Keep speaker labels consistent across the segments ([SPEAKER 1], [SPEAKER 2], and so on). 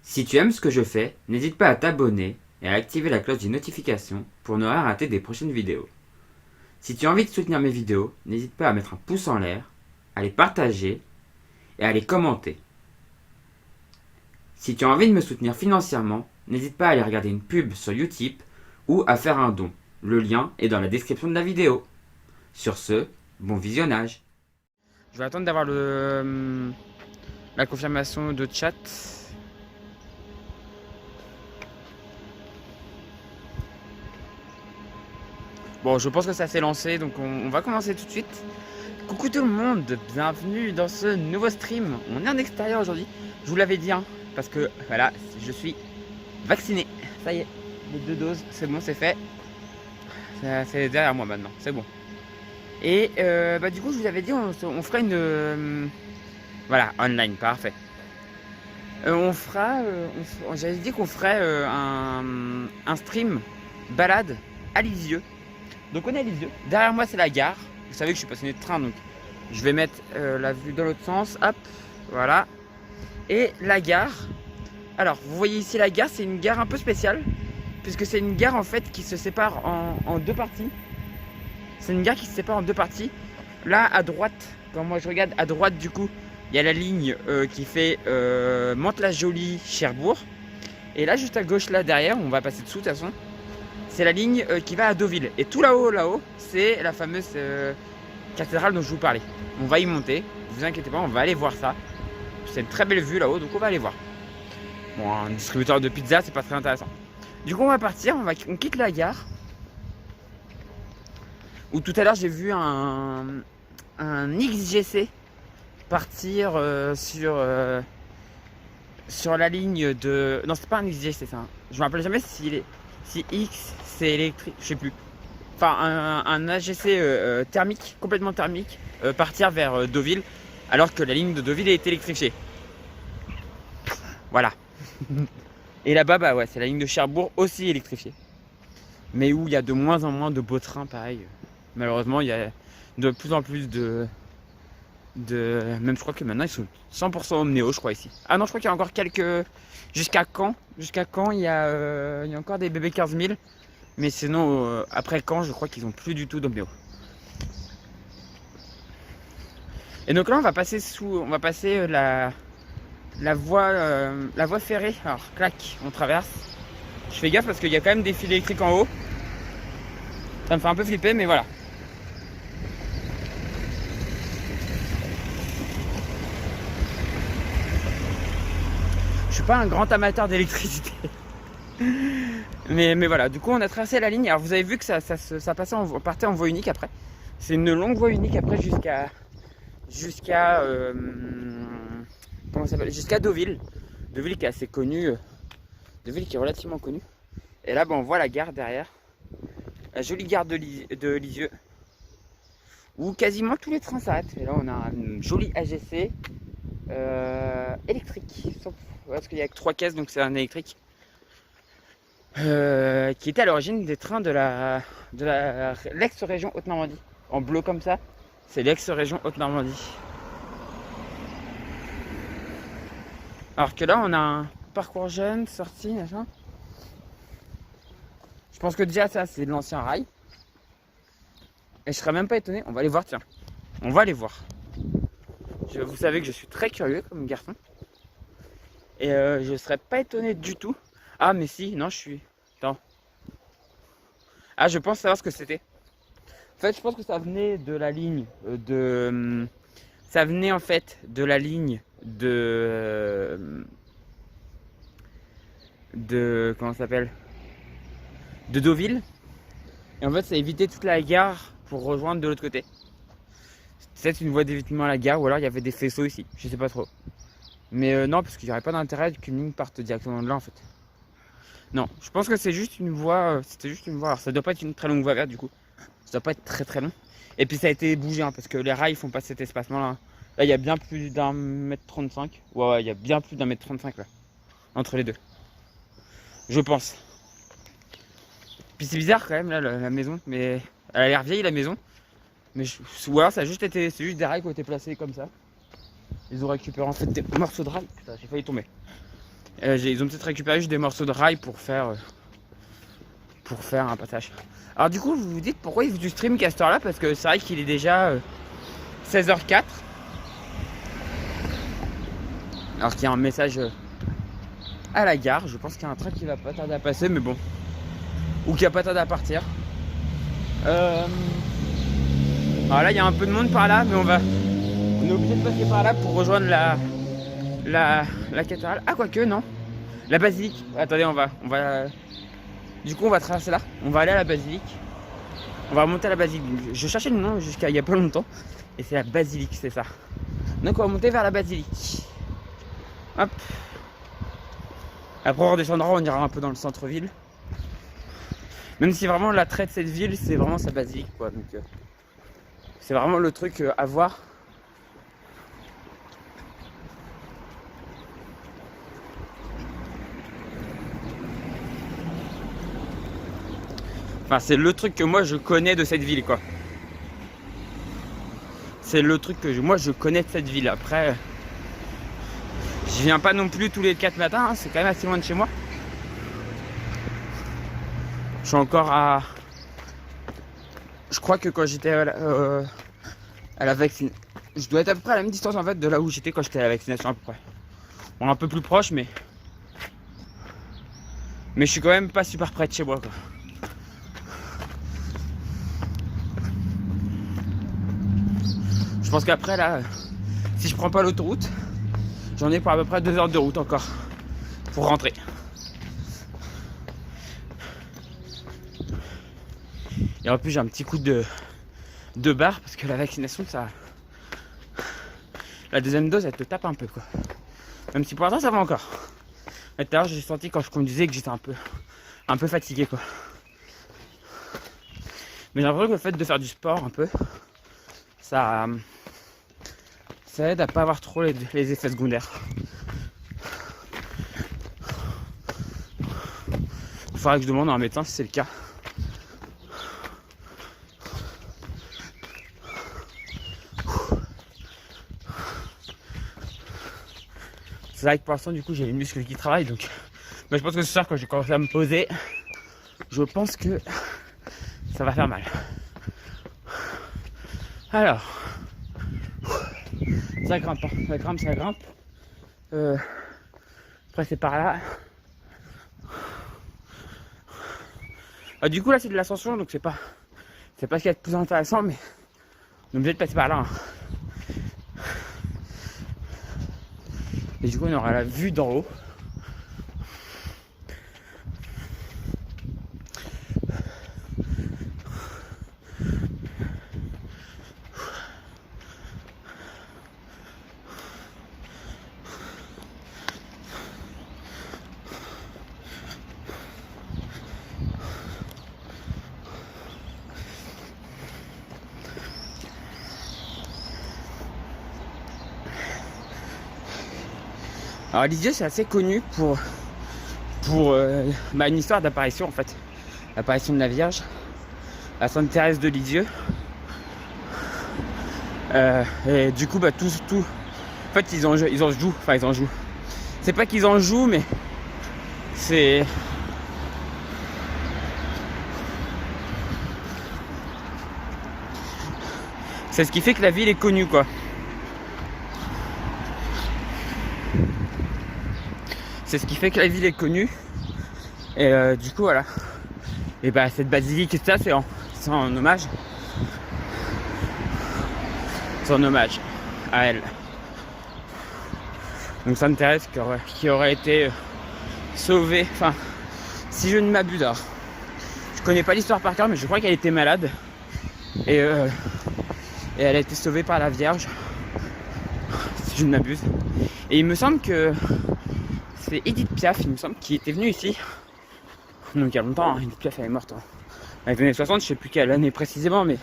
[SPEAKER 1] Si tu aimes ce que je fais, n'hésite pas à t'abonner et à activer la cloche des notifications pour ne rien rater des prochaines vidéos. Si tu as envie de soutenir mes vidéos, n'hésite pas à mettre un pouce en l'air, à les partager et à les commenter. Si tu as envie de me soutenir financièrement, n'hésite pas à aller regarder une pub sur Utip ou à faire un don. Le lien est dans la description de la vidéo. Sur ce, bon visionnage. Je vais attendre d'avoir la confirmation de chat. Bon, je pense que ça s'est lancé, donc on va commencer tout de suite. Coucou tout le monde, bienvenue dans ce nouveau stream. On est en extérieur aujourd'hui, je vous l'avais dit, hein, parce que voilà, je suis vacciné. Ça y est, les 2 doses, c'est bon, c'est fait. C'est derrière moi maintenant, c'est bon. Et du coup, je vous avais dit, on fera une... voilà, online, parfait. J'avais dit qu'on ferait un stream balade à Lisieux. Donc on est à Lisieux. Derrière moi c'est la gare. Vous savez que je suis passionné de train, donc je vais mettre la vue dans l'autre sens. Hop, voilà. Et la gare. Alors vous voyez ici la gare, c'est une gare un peu spéciale, puisque c'est une gare en fait qui se sépare en 2 parties. C'est une gare qui se sépare en 2 parties. Là à droite, quand moi je regarde à droite du coup, il y a la ligne qui fait Mantes-la-Jolie-Cherbourg. Et là juste à gauche là derrière, on va passer dessous de toute façon. C'est la ligne qui va à Deauville. Et tout là-haut, c'est la fameuse cathédrale dont je vous parlais. On va y monter, ne vous inquiétez pas, on va aller voir ça. C'est une très belle vue là-haut, donc on va aller voir. Bon, un distributeur de pizza, c'est pas très intéressant. Du coup, on va partir, on quitte la gare. Où tout à l'heure, j'ai vu un XGC partir sur la ligne de... Non, c'est pas un XGC, ça. Je me rappelle jamais si X c'est électrique, je sais plus. Enfin, un AGC thermique, complètement thermique, partir vers Deauville, alors que la ligne de Deauville est électrifiée. Voilà. Et là-bas, bah ouais, c'est la ligne de Cherbourg aussi électrifiée. Mais où il y a de moins en moins de beaux trains, pareil. Malheureusement, il y a de plus en plus de... Même je crois que maintenant ils sont 100% omnéo, je crois ici. Ah non, je crois qu'il y a encore quelques... Jusqu'à Caen, il y a encore des BB 15000. Mais sinon, après Caen, je crois qu'ils n'ont plus du tout d'omnéo. Et donc là, on va passer la voie ferrée. Alors, clac, on traverse. Je fais gaffe parce qu'il y a quand même des fils électriques en haut. Ça me fait un peu flipper, mais voilà. Je suis pas un grand amateur d'électricité. mais voilà, du coup on a tracé la ligne. Alors vous avez vu que ça partait en voie unique après. C'est une longue voie unique après jusqu'à comment ça s'appelle, jusqu'à Deauville. Deauville qui est assez connu, Deauville qui est relativement connu. Et là on voit la gare derrière, la jolie gare de Lisieux, où quasiment tous les trains s'arrêtent. Et là on a une jolie AGC électrique, parce qu'il y a que 3 caisses, donc c'est un électrique. Qui était à l'origine des trains de l'ex-région Haute-Normandie. En bleu comme ça, c'est l'ex-région Haute-Normandie. Alors que là, on a un parcours jeune, sorti, machin. Je pense que déjà ça, c'est de l'ancien rail. Et je serais même pas étonné, on va aller voir, tiens. On va aller voir. Vous savez que je suis très curieux comme garçon. Et je serais pas étonné du tout. Ah mais si, non je suis... Attends. Ah je pense savoir ce que c'était. En fait je pense que ça venait de la ligne de... Ça venait en fait de la ligne de... Comment ça s'appelle, de Deauville. Et en fait ça évitait toute la gare pour rejoindre de l'autre côté. C'est peut-être une voie d'évitement à la gare ou alors il y avait des faisceaux ici. Je sais pas trop. Mais non parce qu'il n'y aurait pas d'intérêt qu'une ligne parte directement de là en fait. Non, je pense que c'est juste une voie, c'était juste une voie. Alors ça doit pas être une très longue voie verte du coup. Ça doit pas être très très long. Et puis ça a été bougé hein, parce que les rails font pas cet espacement là. Là il y a bien plus d'1,35 m. Ouais, il y a bien plus d'1,35 m là. Entre les deux. Je pense. Puis c'est bizarre quand même là la maison. Mais elle a l'air vieille la maison. Mais ou alors ça a juste été. C'est juste des rails qui ont été placés comme ça. Ils ont récupéré en fait des morceaux de rails. Putain, j'ai failli tomber. Ils ont peut-être récupéré juste des morceaux de rail pour faire un passage. Alors du coup, vous vous dites pourquoi il fait du stream qu'à cette heure-là, parce que c'est vrai qu'il est déjà 16h04. Alors qu'il y a un message à la gare. Je pense qu'il y a un train qui va pas tarder à passer, mais bon. Ou qui va pas tarder à partir. Alors là, il y a un peu de monde par là, mais on est obligé de passer par là pour rejoindre la cathédrale. Ah, quoique, non. La basilique. Attendez, on va. Du coup, on va traverser là. On va aller à la basilique. On va remonter à la basilique. Je cherchais le nom jusqu'à il y a pas longtemps. Et c'est la basilique, c'est ça. Donc, on va monter vers la basilique. Hop. Après, on redescendra, on ira un peu dans le centre-ville. Même si vraiment l'attrait de cette ville, c'est vraiment sa basilique, quoi. Donc, c'est vraiment le truc à voir. Enfin, c'est le truc que moi je connais de cette ville, quoi. C'est le truc que moi je connais de cette ville. Après, je viens pas non plus tous les 4 matins, hein, c'est quand même assez loin de chez moi. Je suis encore à... Je crois que quand j'étais à la vaccination, je dois être à peu près à la même distance en fait de là où j'étais quand j'étais à la vaccination à peu près. Bon, un peu plus proche, mais je suis quand même pas super près de chez moi, quoi. Je pense qu'après là, si je prends pas l'autoroute, j'en ai pour à peu près 2 heures de route encore pour rentrer. Et en plus j'ai un petit coup de barre parce que la vaccination, ça, la deuxième dose, elle te tape un peu, quoi. Même si pour l'instant ça va encore. Et tout à l'heure j'ai senti quand je conduisais que j'étais un peu fatigué, quoi. Mais j'ai l'impression que le fait de faire du sport un peu, ça aide à pas avoir trop les effets secondaires. Il faudrait que je demande à un médecin si c'est le cas. C'est vrai que pour l'instant, du coup, j'ai les muscles qui travaillent, donc. Mais je pense que ce soir, quand j'ai commencé à me poser, je pense que ça va faire mal. Alors, ça grimpe, hein. Ça grimpe. Après, c'est par là. Du coup, là, c'est de l'ascension, donc c'est pas ce qu'il y a de plus intéressant, mais on est obligé de passer par là, hein. Et du coup, on aura la vue d'en haut. Alors Lisieux, c'est assez connu pour une histoire d'apparition, en fait. L'apparition de la Vierge à Sainte Thérèse de Lisieux. Et du coup, tout. En fait, ils en jouent. Enfin, ils en jouent. C'est pas qu'ils en jouent, mais c'est... C'est ce qui fait que la ville est connue, quoi. C'est ce qui fait que la ville est connue. Et du coup, voilà. Et bah, cette basilique, ça, c'est en hommage. C'est en hommage à elle. Donc Sainte Thérèse qui aurait été sauvée. Enfin, si je ne m'abuse, alors, je connais pas l'histoire par cœur, mais je crois qu'elle était malade. Et elle a été sauvée par la Vierge. Si je ne m'abuse. Et il me semble que c'est Edith Piaf, il me semble, qui était venue ici. Donc il y a longtemps, hein. Edith Piaf, elle est morte dans les années 60, je sais plus quelle année précisément, mais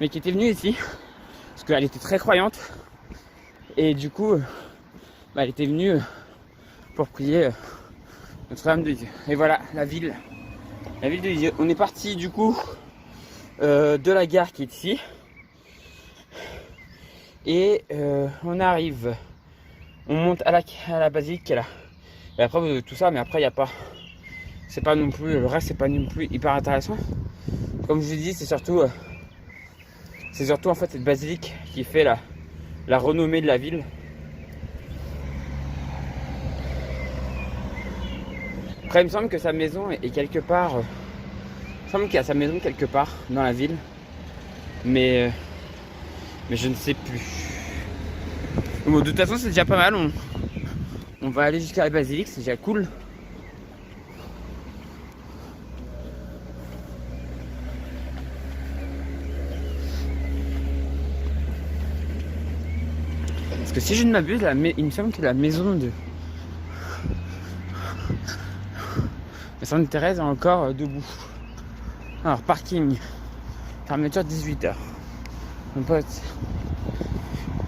[SPEAKER 1] qui était venue ici. Parce qu'elle était très croyante. Et du coup, elle était venue pour prier Notre-Dame de Dieu. Et voilà, la ville de Dieu. On est parti du coup de la gare qui est ici. Et on arrive, on monte à la basilique qui est là. Et après vous avez tout ça, mais après il n'y a pas. C'est pas non plus. Le reste c'est pas non plus hyper intéressant. Comme je vous dis, c'est surtout en fait cette basilique qui fait la renommée de la ville. Après il me semble que sa maison est quelque part. Il me semble qu'il y a sa maison quelque part dans la ville. Mais je ne sais plus. Bon, de toute façon c'est déjà pas mal. On va aller jusqu'à la basilique, c'est déjà cool. Parce que si je ne m'abuse, il me semble que la maison de Thérèse est encore debout. Alors, parking. Fermeture 18h. Mon pote.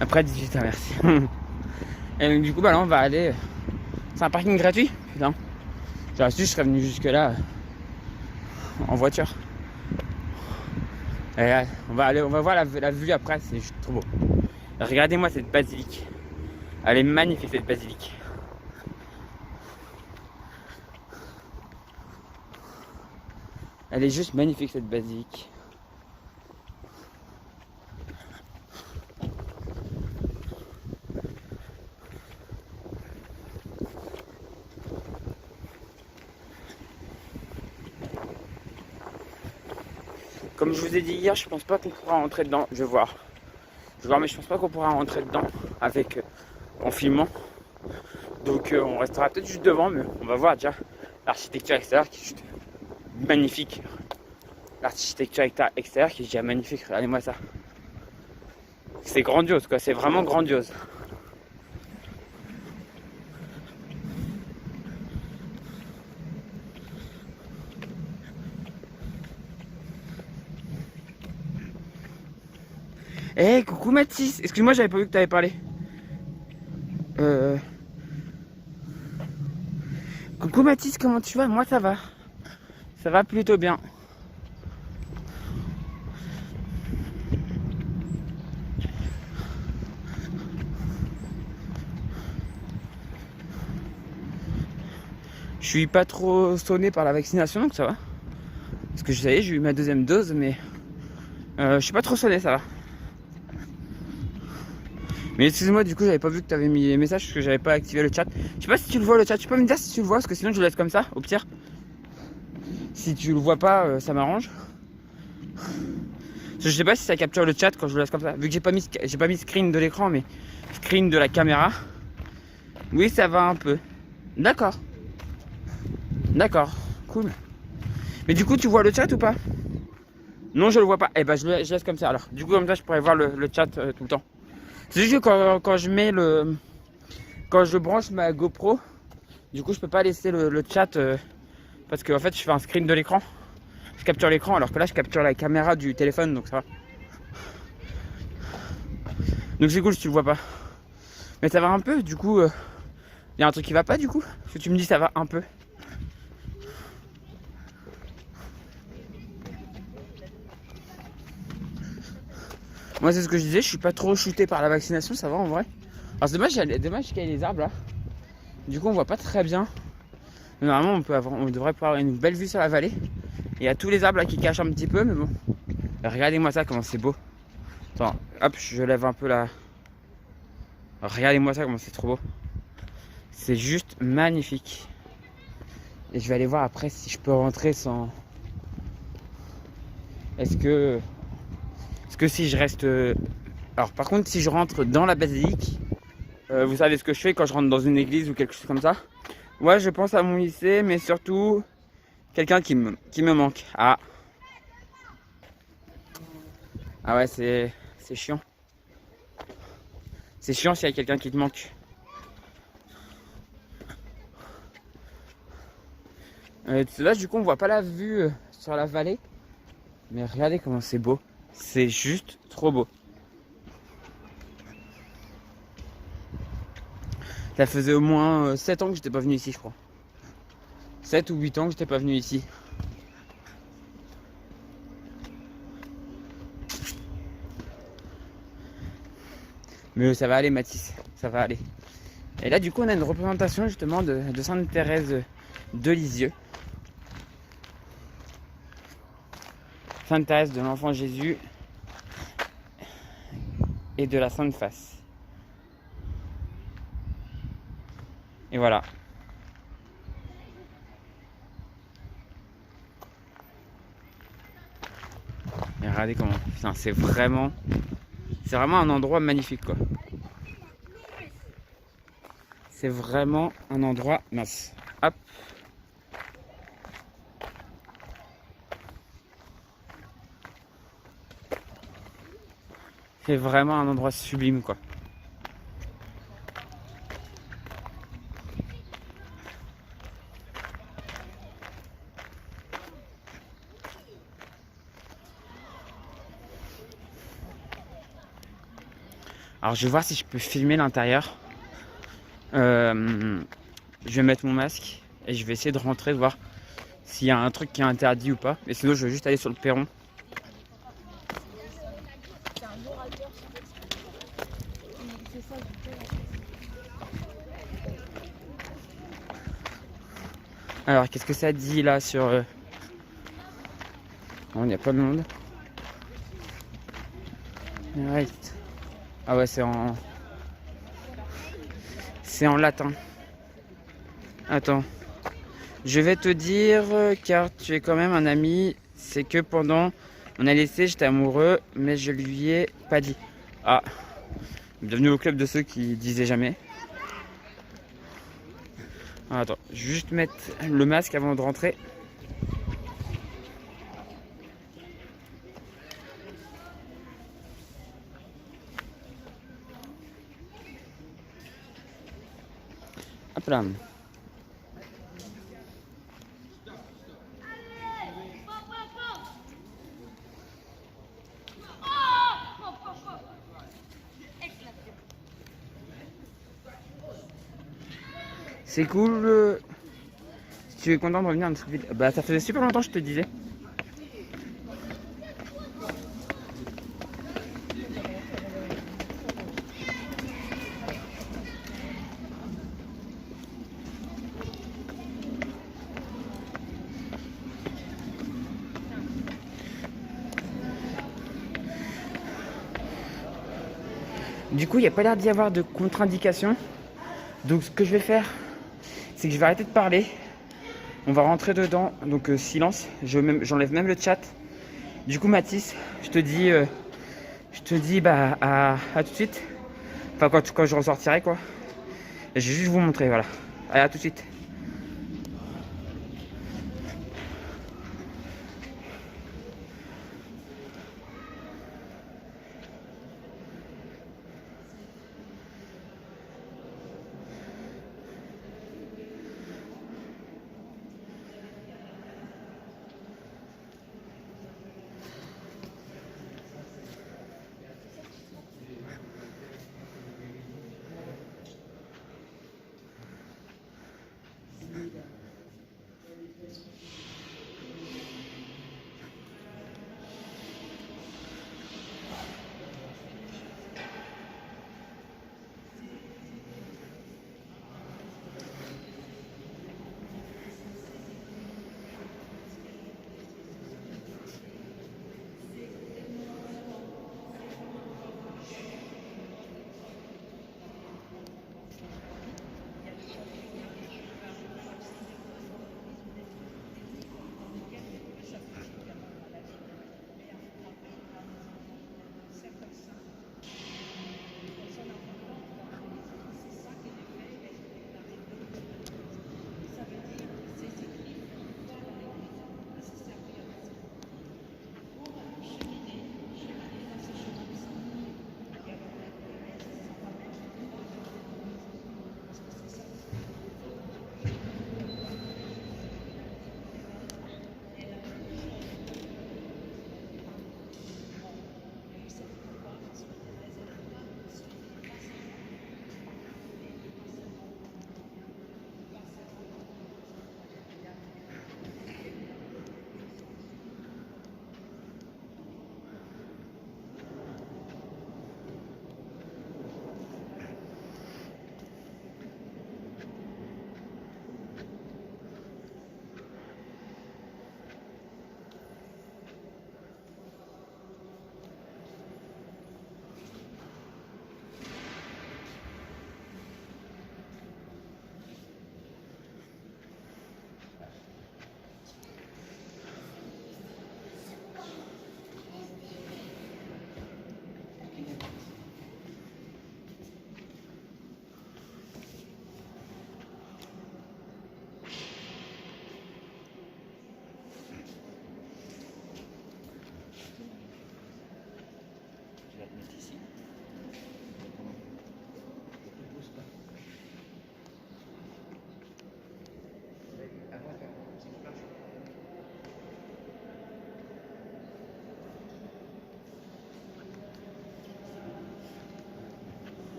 [SPEAKER 1] Après 18h, merci. Et donc, du coup, là, on va aller. C'est un parking gratuit? Putain. J'aurais su, je serais venu jusque-là en voiture. Et là, on va voir la vue après, c'est juste trop beau. Regardez-moi cette basilique. Elle est magnifique, cette basilique. Elle est juste magnifique, cette basilique. Comme je vous ai dit hier, je pense pas qu'on pourra rentrer dedans. Je vais voir, mais je pense pas qu'on pourra rentrer dedans en filmant. Donc on restera peut-être juste devant, mais on va voir déjà l'architecture extérieure qui est juste magnifique. L'architecture extérieure qui est déjà magnifique. Regardez-moi ça. C'est grandiose, quoi. C'est vraiment grandiose. Eh, coucou Mathis. Excuse-moi, j'avais pas vu que t'avais parlé. Coucou Mathis, comment tu vas? Moi ça va. Ça va plutôt bien. Je suis pas trop sonné par la vaccination, donc ça va. Parce que j'ai eu ma deuxième dose, mais je suis pas trop sonné, ça va. Mais excuse-moi, du coup, j'avais pas vu que tu avais mis les messages parce que j'avais pas activé le chat. Je sais pas si tu le vois le chat. Tu peux me dire si tu le vois parce que sinon je le laisse comme ça, au pire. Si tu le vois pas, ça m'arrange. Je sais pas si ça capture le chat quand je le laisse comme ça. Vu que j'ai pas mis screen de l'écran, mais screen de la caméra. Oui, ça va un peu. D'accord. D'accord. Cool. Mais du coup, tu vois le chat ou pas? Non, je le vois pas. Eh ben, je laisse comme ça alors. Du coup, comme ça, je pourrais voir le chat tout le temps. C'est juste que quand je branche ma GoPro, du coup je peux pas laisser le chat parce que en fait je fais un screen de l'écran. Je capture l'écran alors que là je capture la caméra du téléphone, donc ça va. Donc c'est cool si tu le vois pas. Mais ça va un peu, du coup y a un truc qui va pas du coup? Parce que tu me dis ça va un peu. Moi c'est ce que je disais, je suis pas trop shooté par la vaccination, ça va en vrai. Alors c'est dommage qu'il y ait les arbres là. Du coup on voit pas très bien. Mais normalement on devrait pouvoir avoir une belle vue sur la vallée. Il y a tous les arbres là qui cachent un petit peu, mais bon. Regardez-moi ça, comment c'est beau. Attends, hop, je lève un peu là. Regardez-moi ça, comment c'est trop beau. C'est juste magnifique. Et je vais aller voir après si je peux rentrer sans... Est-ce que si je reste... Alors par contre, si je rentre dans la basilique, vous savez ce que je fais quand je rentre dans une église ou quelque chose comme ça? Ouais, je pense à mon lycée, mais surtout quelqu'un qui me manque. Ah ouais, c'est chiant. C'est chiant s'il y a quelqu'un qui te manque. Là, du coup, on voit pas la vue sur la vallée. Mais regardez comment c'est beau. C'est juste trop beau. Ça faisait au moins 7 ans que j'étais pas venu ici, je crois. 7 ou 8 ans que j'étais pas venu ici. Mais ça va aller, Mathis. Ça va aller. Et là, du coup, on a une représentation justement de Sainte Thérèse de Lisieux. Sainte Thérèse de l'Enfant Jésus et de la Sainte Face. Et voilà. Et regardez comment. Putain, c'est vraiment un endroit magnifique, quoi. C'est vraiment un endroit mince. Hop. C'est vraiment un endroit sublime, quoi. Alors je vais voir si je peux filmer l'intérieur. Je vais mettre mon masque et je vais essayer de rentrer, de voir s'il y a un truc qui est interdit ou pas. Et sinon je vais juste aller sur le perron. Alors qu'est-ce que ça dit là sur... Non, il n'y a pas de monde. Right. Ah ouais, c'est en latin. Attends. Je vais te dire, car tu es quand même un ami, c'est que pendant on a laissé, j'étais amoureux, mais je lui ai pas dit. Ah, bienvenue au club de ceux qui disaient jamais. Ah, attends, je vais juste mettre le masque avant de rentrer. Hop là. C'est cool. Si tu es content de revenir dans cette ville. Bah ça faisait super longtemps, je te disais. Du coup, il n'y a pas l'air d'y avoir de contre-indication. Donc ce que je vais faire, c'est que je vais arrêter de parler. On va rentrer dedans, donc silence. J'enlève même le chat. Du coup, Mathis, je te dis bah à tout de suite. Enfin, quand je ressortirai, quoi. Et je vais juste vous montrer, voilà. Allez, à tout de suite.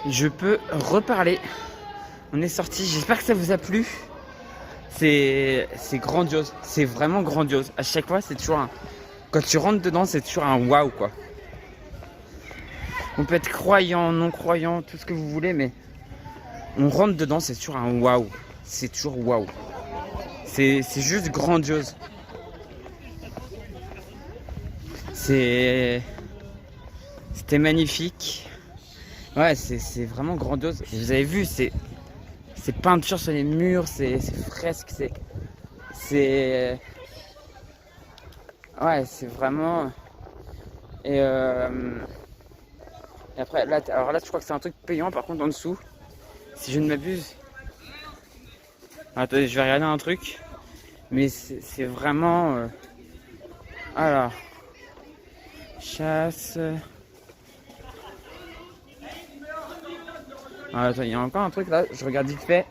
[SPEAKER 1] je peux reparler. On est sorti, j'espère que ça vous a plu. C'est grandiose, c'est vraiment grandiose. À chaque fois, c'est toujours un... Quand tu rentres dedans, c'est toujours un waouh quoi. On peut être croyant, non croyant, tout ce que vous voulez, mais on rentre dedans, c'est toujours un waouh. C'est toujours waouh. C'est juste grandiose. C'était magnifique. Ouais, c'est vraiment grandiose. Et vous avez vu, c'est peintures sur les murs, c'est fresques, ouais, c'est vraiment. Et, et après, là, alors là, je crois que c'est un truc payant. Par contre, en dessous, si je ne m'abuse. Attendez, je vais regarder un truc. Mais c'est vraiment. Alors, chasse. Ah, attends, il y a encore un truc là. Je regarde vite fait.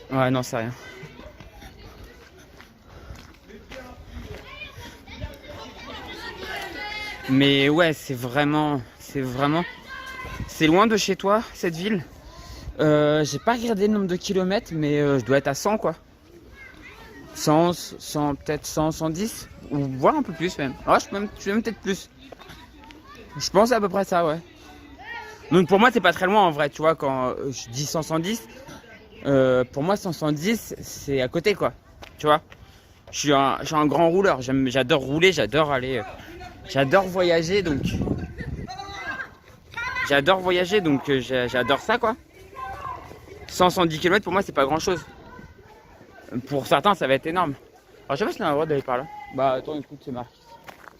[SPEAKER 1] Ouais, non, c'est rien. Mais ouais, c'est vraiment. C'est loin de chez toi, cette ville. J'ai pas regardé le nombre de kilomètres, mais je dois être à 100 quoi. 100, peut-être 100, 110, ou voire un peu plus même. Ah, je suis même peut-être plus. Je pense à peu près ça, ouais. Donc pour moi, c'est pas très loin en vrai, tu vois, quand je dis 100, 110, pour moi, 100, 110, c'est à côté quoi. Tu vois, je suis un grand rouleur, j'adore rouler, j'adore aller, j'adore voyager, donc. J'adore ça quoi. 100, 110 km pour moi, c'est pas grand chose. Pour certains, ça va être énorme. Alors, je sais pas si on a le droit d'aller par là. Bah, attends, écoute, c'est marqué.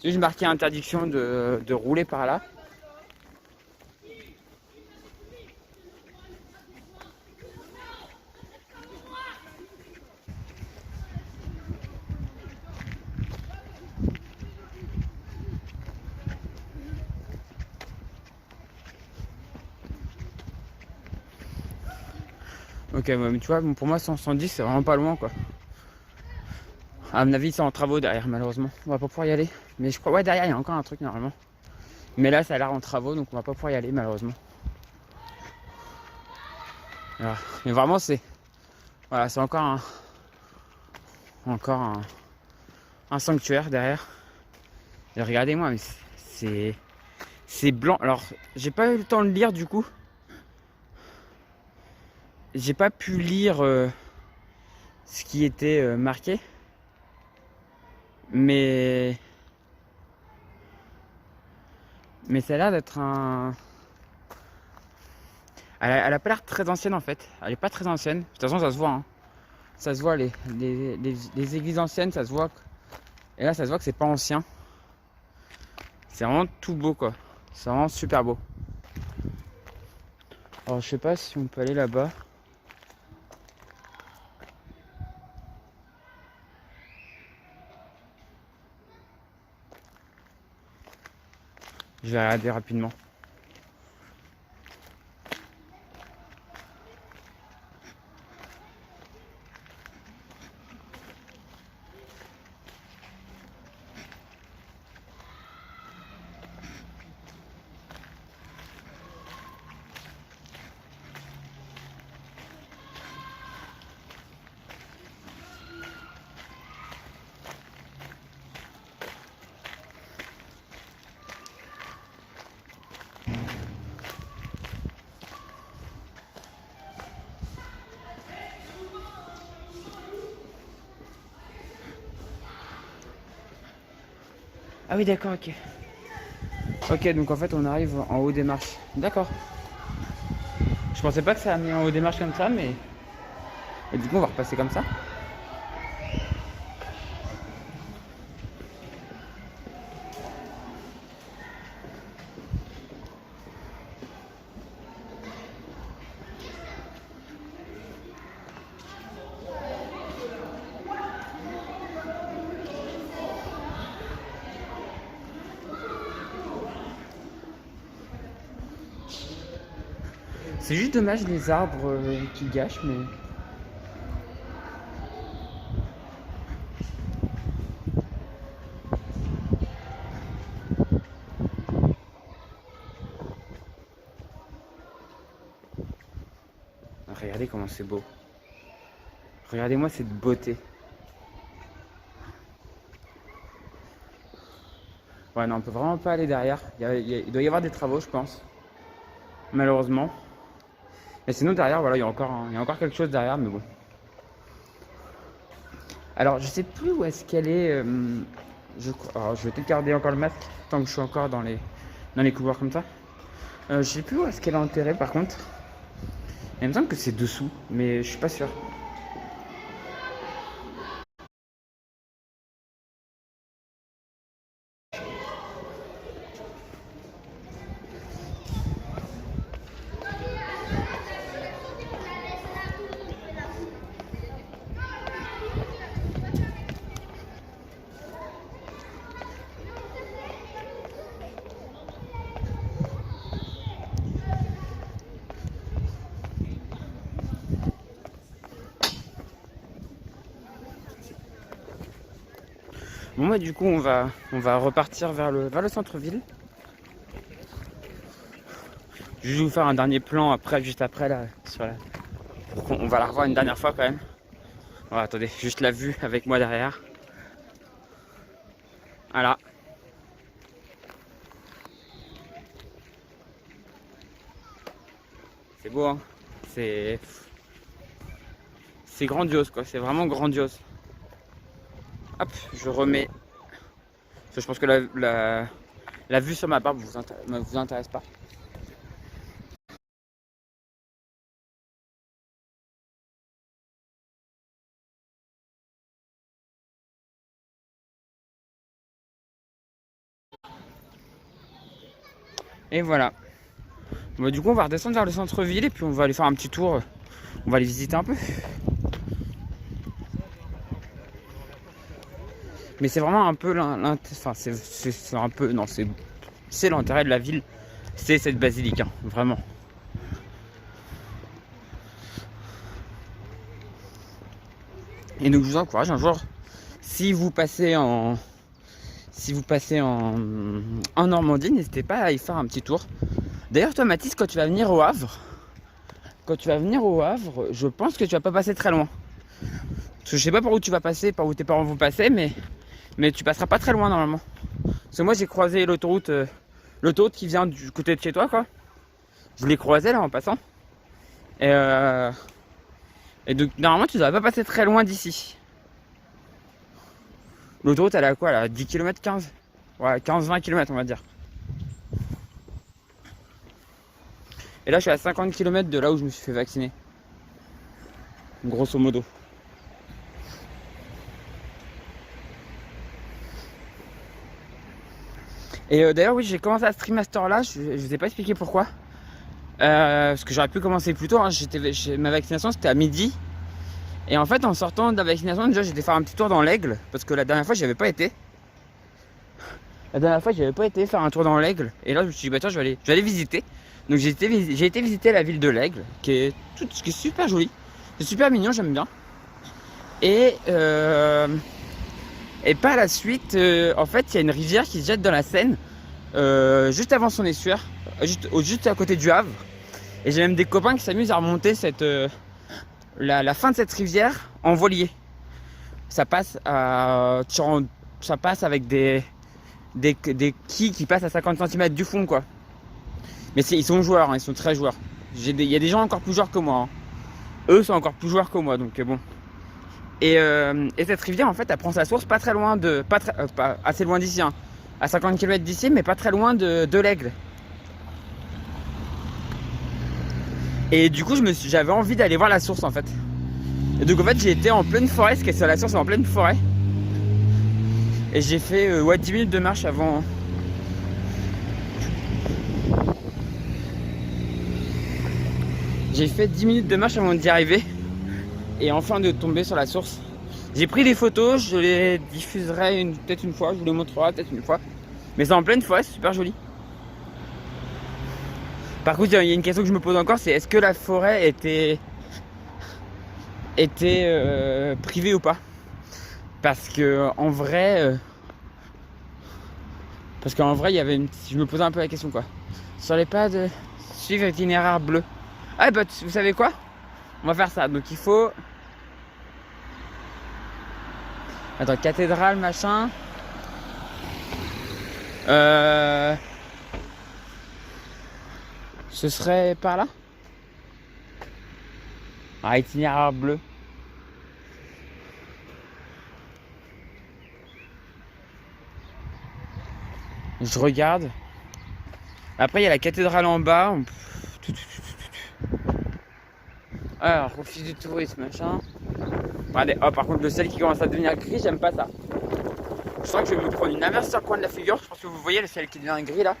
[SPEAKER 1] C'est juste marqué interdiction de rouler par là. Ok, ouais, mais tu vois, bon, pour moi, 100, 110, c'est vraiment pas loin quoi. À mon avis, c'est en travaux derrière, malheureusement. On va pas pouvoir y aller. Mais je crois, ouais, derrière, il y a encore un truc normalement. Mais là, ça a l'air en travaux, donc on va pas pouvoir y aller, malheureusement. Voilà. Mais vraiment, voilà, c'est encore un sanctuaire derrière. Et regardez-moi, mais c'est blanc. Alors, j'ai pas eu le temps de lire du coup. J'ai pas pu lire ce qui était marqué. Mais ça a l'air d'être un. Elle a pas l'air très ancienne en fait. Elle est pas très ancienne. De toute façon, ça se voit. Hein. Ça se voit, les églises anciennes, ça se voit. Et là, ça se voit que c'est pas ancien. C'est vraiment tout beau quoi. C'est vraiment super beau. Alors, je sais pas si on peut aller là-bas. Je vais regarder rapidement. Ah oui, d'accord, ok. Ok, donc en fait, on arrive en haut des marches. D'accord. Je pensais pas que ça a mis en haut des marches comme ça, mais. Et du coup, on va repasser comme ça. C'est juste dommage les arbres qui gâchent, mais. Regardez comment c'est beau. Regardez-moi cette beauté. Ouais, non, on peut vraiment pas aller derrière. Il doit y avoir des travaux, je pense. Malheureusement. Et sinon, derrière, voilà, il y a encore quelque chose derrière, mais bon. Alors, je sais plus où est-ce qu'elle est. Alors, je vais peut-être garder encore le masque tant que je suis encore dans les couloirs comme ça. Je sais plus où est-ce qu'elle est enterrée, par contre. Il me semble que c'est dessous, mais je suis pas sûr. Bon, moi, du coup, on va repartir vers le centre-ville. Je vais vous faire un dernier plan après, juste après, là, on va la revoir une dernière fois quand même. Voilà, attendez, juste la vue avec moi derrière. Voilà. C'est beau, hein. C'est grandiose, quoi. C'est vraiment grandiose. Hop, je remets. Parce que je pense que la vue sur ma barbe vous intéresse pas. Et voilà. Bon, du coup, on va redescendre vers le centre-ville et puis on va aller faire un petit tour. On va aller visiter un peu. Mais c'est vraiment un peu enfin, c'est un peu, non, c'est l'intérêt de la ville, c'est cette basilique, hein, vraiment. Et donc je vous encourage un jour, si vous passez en Normandie, n'hésitez pas à y faire un petit tour. D'ailleurs, toi, Mathis, quand tu vas venir au Havre, je pense que tu vas pas passer très loin. Parce que je sais pas par où tu vas passer, par où tes parents vont passer, mais tu passeras pas très loin normalement. Parce que moi, j'ai croisé l'autoroute qui vient du côté de chez toi, quoi. Je l'ai croisé là en passant. Et donc, normalement, tu devrais pas passer très loin d'ici. L'autoroute, elle a quoi là, 10 km, 15? Ouais, 15-20 km, on va dire. Et là, je suis à 50 km de là où je me suis fait vacciner. Grosso modo. Et d'ailleurs, oui, j'ai commencé à stream à cette heure-là. Je vous ai pas expliqué pourquoi. Parce que j'aurais pu commencer plus tôt. Hein. Ma vaccination, c'était à midi. Et en fait, en sortant de la vaccination, déjà, j'étais faire un petit tour dans l'Aigle. Parce que la dernière fois, j'y avais pas été. Faire un tour dans l'Aigle. Et là, je me suis dit, bah tiens, je vais aller visiter. Donc, j'ai été visiter la ville de l'Aigle, qui est super jolie. C'est super mignon, j'aime bien. Et par la suite, en fait, il y a une rivière qui se jette dans la Seine, juste avant son estuaire, juste à côté du Havre. Et j'ai même des copains qui s'amusent à remonter la fin de cette rivière en voilier. Ça passe avec des quilles qui passent à 50 cm du fond, quoi. Mais ils sont joueurs, hein, ils sont très joueurs. Il y a des gens encore plus joueurs que moi. Hein. Eux sont encore plus joueurs que moi, donc bon. Et cette rivière, en fait, elle prend sa source pas très loin pas assez loin d'ici, hein, à 50 km d'ici, mais pas très loin de l'Aigle. Et du coup, j'avais envie d'aller voir la source, en fait. Et donc, en fait, j'ai été en pleine forêt, parce que la source est en pleine forêt. Et j'ai fait 10 minutes de marche avant. J'ai fait 10 minutes de marche avant d'y arriver. Et enfin de tomber sur la source. J'ai pris des photos, je les diffuserai peut-être une fois, je vous les montrerai peut-être une fois. Mais c'est en pleine forêt, c'est super joli. Par contre, il y a une question que je me pose encore, c'est est-ce que la forêt était privée ou pas? Parce que en vrai, il y avait je me posais un peu la question quoi. Sur les pas de suivre itinéraire bleu. Ah bah vous savez quoi? On va faire ça. Donc il faut. Attends, cathédrale, machin. Ce serait par là? Ah, itinéraire bleu. Je regarde. Après, il y a la cathédrale en bas. Alors, office du tourisme, machin. Regardez, oh, par contre, le ciel qui commence à devenir gris, j'aime pas ça. Je sens que je vais me prendre une averse sur le coin de la figure. Je pense que vous voyez le ciel qui devient gris là.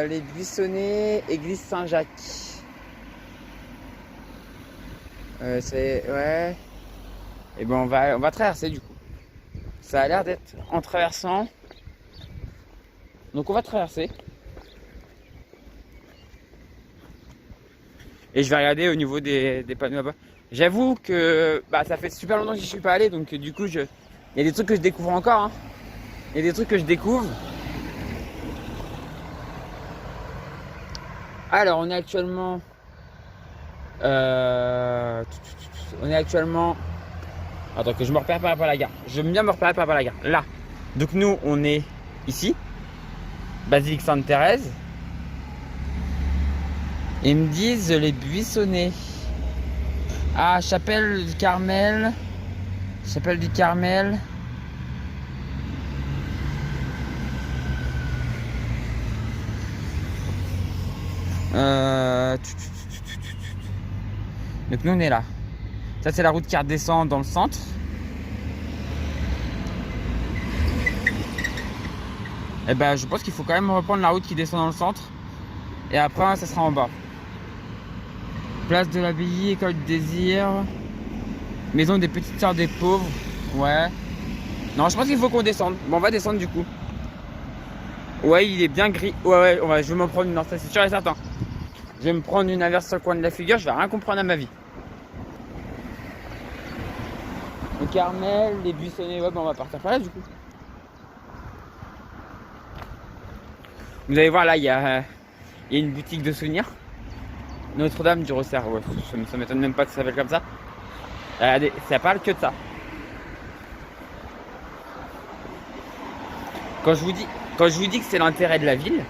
[SPEAKER 1] Les Buissonnets, église Saint-Jacques. C'est. Ouais. Et ben on va traverser du coup. Ça a l'air d'être en traversant. Donc on va traverser. Et je vais regarder au niveau des panneaux là-bas. J'avoue que ça fait super longtemps que je suis pas allé, donc du coup il y a des trucs que je découvre encore. Hein. Il y a des trucs que je découvre. Alors on est actuellement. Attends que je me repère par rapport à la gare. J'aime bien me repérer par rapport à la gare. Là. Donc nous on est ici. Basilique Sainte-Thérèse. Ils me disent les Buissonnets. Ah, Chapelle du Carmel. Chapelle du Carmel. Donc nous on est là. Ça c'est la route qui redescend dans le centre. Et ben je pense qu'il faut quand même reprendre la route qui descend dans le centre. Et après ça sera en bas. Place de l'Abbaye, école du désir. Maison des petites sœurs des pauvres. Ouais. Non, je pense qu'il faut qu'on descende. Bon, on va descendre du coup. Ouais, il est bien gris. Ouais, je vais m'en prendre une. Non, ça c'est sûr et certain. Je vais me prendre une averse sur le coin de la figure. Je vais rien comprendre à ma vie. Le Carmel, les Buissonnets. Ouais, on va partir par là du coup. Vous allez voir là, il y a une boutique de souvenirs. Notre-Dame du Rosaire, ouais, ça m'étonne même pas que ça s'appelle comme ça. Ça parle que de ça. Quand je vous dis que c'est l'intérêt de la ville,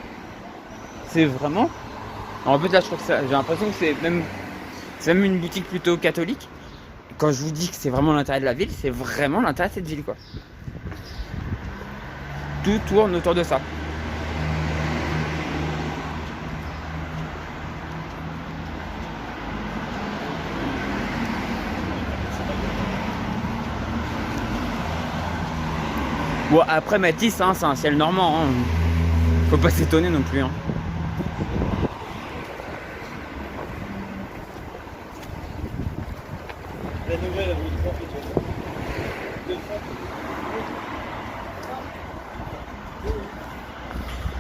[SPEAKER 1] c'est vraiment. En fait là je crois que j'ai l'impression que c'est même une boutique plutôt catholique. Quand je vous dis que c'est vraiment l'intérêt de la ville, c'est vraiment l'intérêt de cette ville quoi. Tout tourne autour de ça. Bon après Matisse, hein, c'est un ciel normand, hein. Faut pas s'étonner non plus. Hein.
[SPEAKER 2] La nouvelle, elle vous trompe,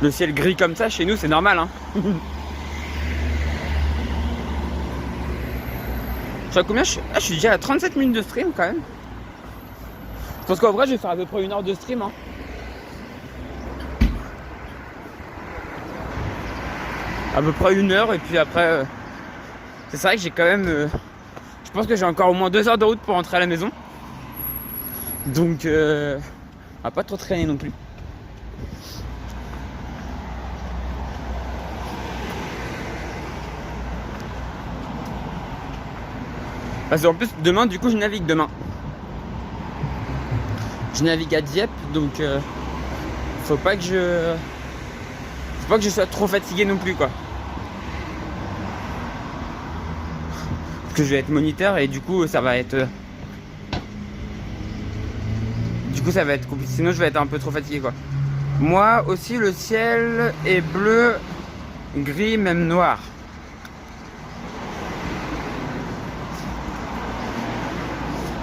[SPEAKER 1] Le ciel gris comme ça, chez nous, c'est normal. Hein. Je sais combien je suis déjà à 37 minutes de stream quand même. Je pense qu'en vrai, je vais faire à peu près 1 heure de stream. Hein. À peu près 1 heure, et puis après, c'est vrai que j'ai quand même. Je pense que j'ai encore au moins 2 heures de route pour rentrer à la maison. Donc, on va pas trop traîner non plus. Parce qu'en plus, demain, du coup, je navigue demain. Je navigue à Dieppe, donc faut pas que je sois trop fatigué non plus quoi. Parce que je vais être moniteur et du coup ça va être compliqué. Sinon je vais être un peu trop fatigué quoi. Moi aussi le ciel est bleu, gris, même noir.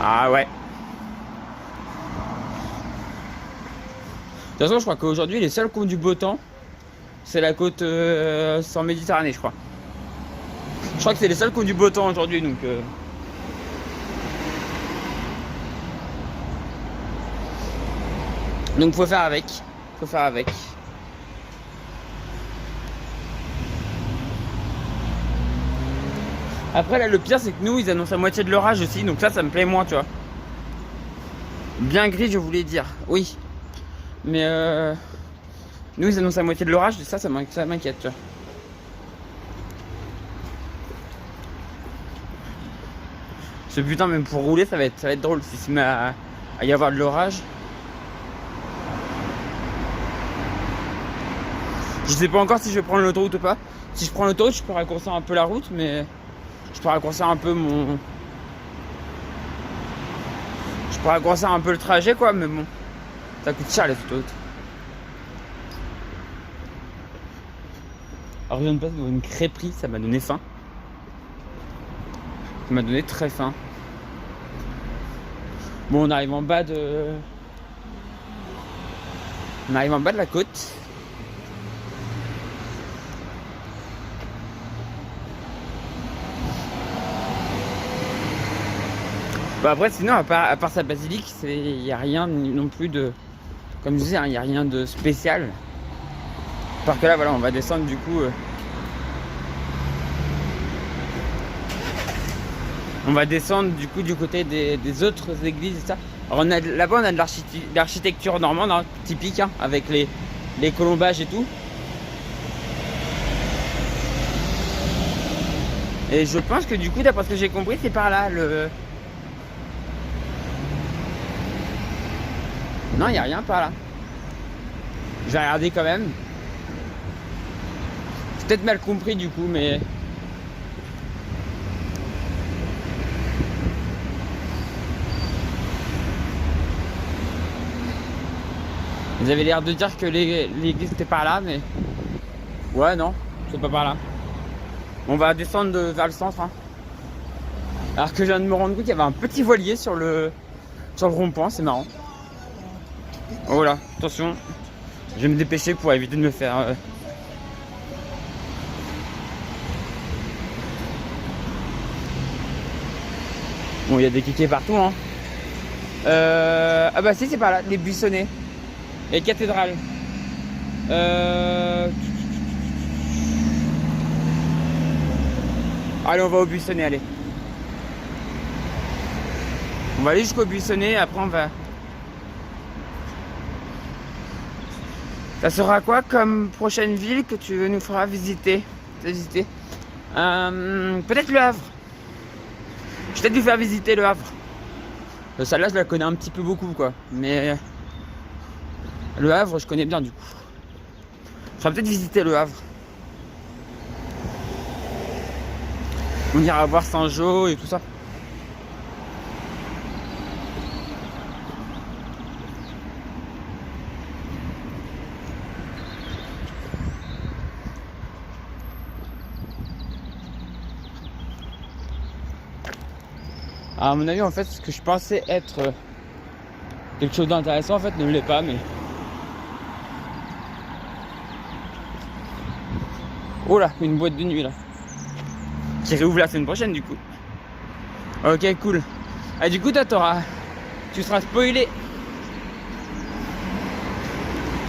[SPEAKER 1] Ah ouais. De toute façon, je crois qu'aujourd'hui, les seuls qui ont du beau temps, c'est la côte sans Méditerranée, je crois. Je crois que c'est les seuls qui ont du beau temps aujourd'hui, donc. Donc faut faire avec. Faut faire avec. Après là, le pire c'est que nous, ils annoncent la moitié de l'orage aussi, donc ça me plaît moins, tu vois. Bien gris, je voulais dire, oui. Mais nous, ils annoncent la moitié de l'orage, ça m'inquiète, tu vois. Ce putain, même pour rouler, ça va être drôle si se met à y avoir de l'orage. Je sais pas encore si je vais prendre l'autoroute ou pas. Si je prends l'autoroute, je peux raccourcir un peu la route, mais je peux raccourcir un peu je peux raccourcir un peu le trajet, quoi, mais bon, ça coûte cher les autoroutes. Alors je viens de passer devant une crêperie, ça m'a donné faim. Ça m'a donné très faim. Bon, on arrive en bas de... On arrive en bas de la côte. Bah après sinon à part sa basilique, il n'y a rien non plus de... Comme je disais, il n'y a rien de spécial. Parce que là voilà, on va descendre du coup... On va descendre du coup du côté des autres églises et ça. Alors là-bas on a de l'architecture normande, hein, typique, hein, avec les colombages et tout. Et je pense que du coup, d'après ce que j'ai compris, c'est par là le... Non, il n'y a rien par là. Je vais regarder quand même. J'ai peut-être mal compris du coup, mais... Ils avaient l'air de dire que l'église était par là, mais... Ouais, non, c'est pas par là. On va descendre vers le centre. Hein. Alors que je viens de me rendre compte qu'il y avait un petit voilier sur le rond-point, c'est marrant. Oh là, attention. Je vais me dépêcher pour éviter de me faire... Bon, il y a des kékés partout, hein. Ah bah si, c'est par là, les buissonnets. Les cathédrales. Allez, on va au buissonnet, allez. On va aller jusqu'au buissonnet, après on va... Ça sera quoi comme prochaine ville que tu nous feras visiter? Peut-être Le Havre. Je vais peut-être lui faire visiter Le Havre. Celle-là, je la connais un petit peu beaucoup, quoi. Mais Le Havre, je connais bien, du coup. Je ferai peut-être visiter Le Havre. On ira voir Saint-Jean et tout ça. À mon avis, en fait, ce que je pensais être quelque chose d'intéressant, en fait, ne l'est pas, mais... Oh là, une boîte de nuit, là. Qui réouvre la semaine prochaine, du coup. Ok, cool. Ah, du coup, toi, tu seras spoilé.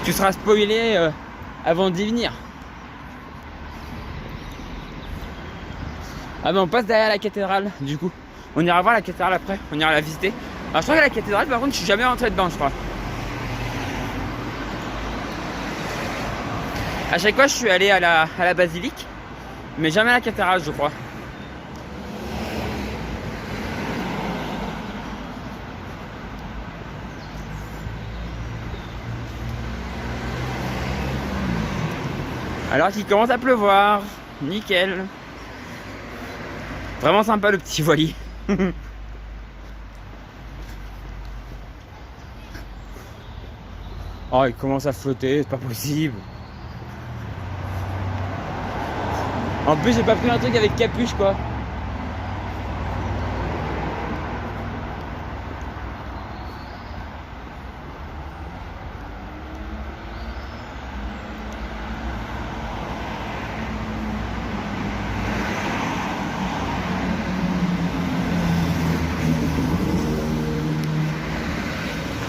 [SPEAKER 1] Tu seras spoilé avant d'y venir. Ah, ben, on passe derrière la cathédrale, du coup. On ira voir la cathédrale après, on ira la visiter. Alors je crois que la cathédrale par contre je suis jamais rentré dedans je crois. À chaque fois je suis allé à la basilique, mais jamais à la cathédrale je crois. Alors qu'il commence à pleuvoir, nickel. Vraiment sympa le petit voilier. Oh, il commence à flotter, c'est pas possible. En plus, j'ai pas pris un truc avec capuche, quoi.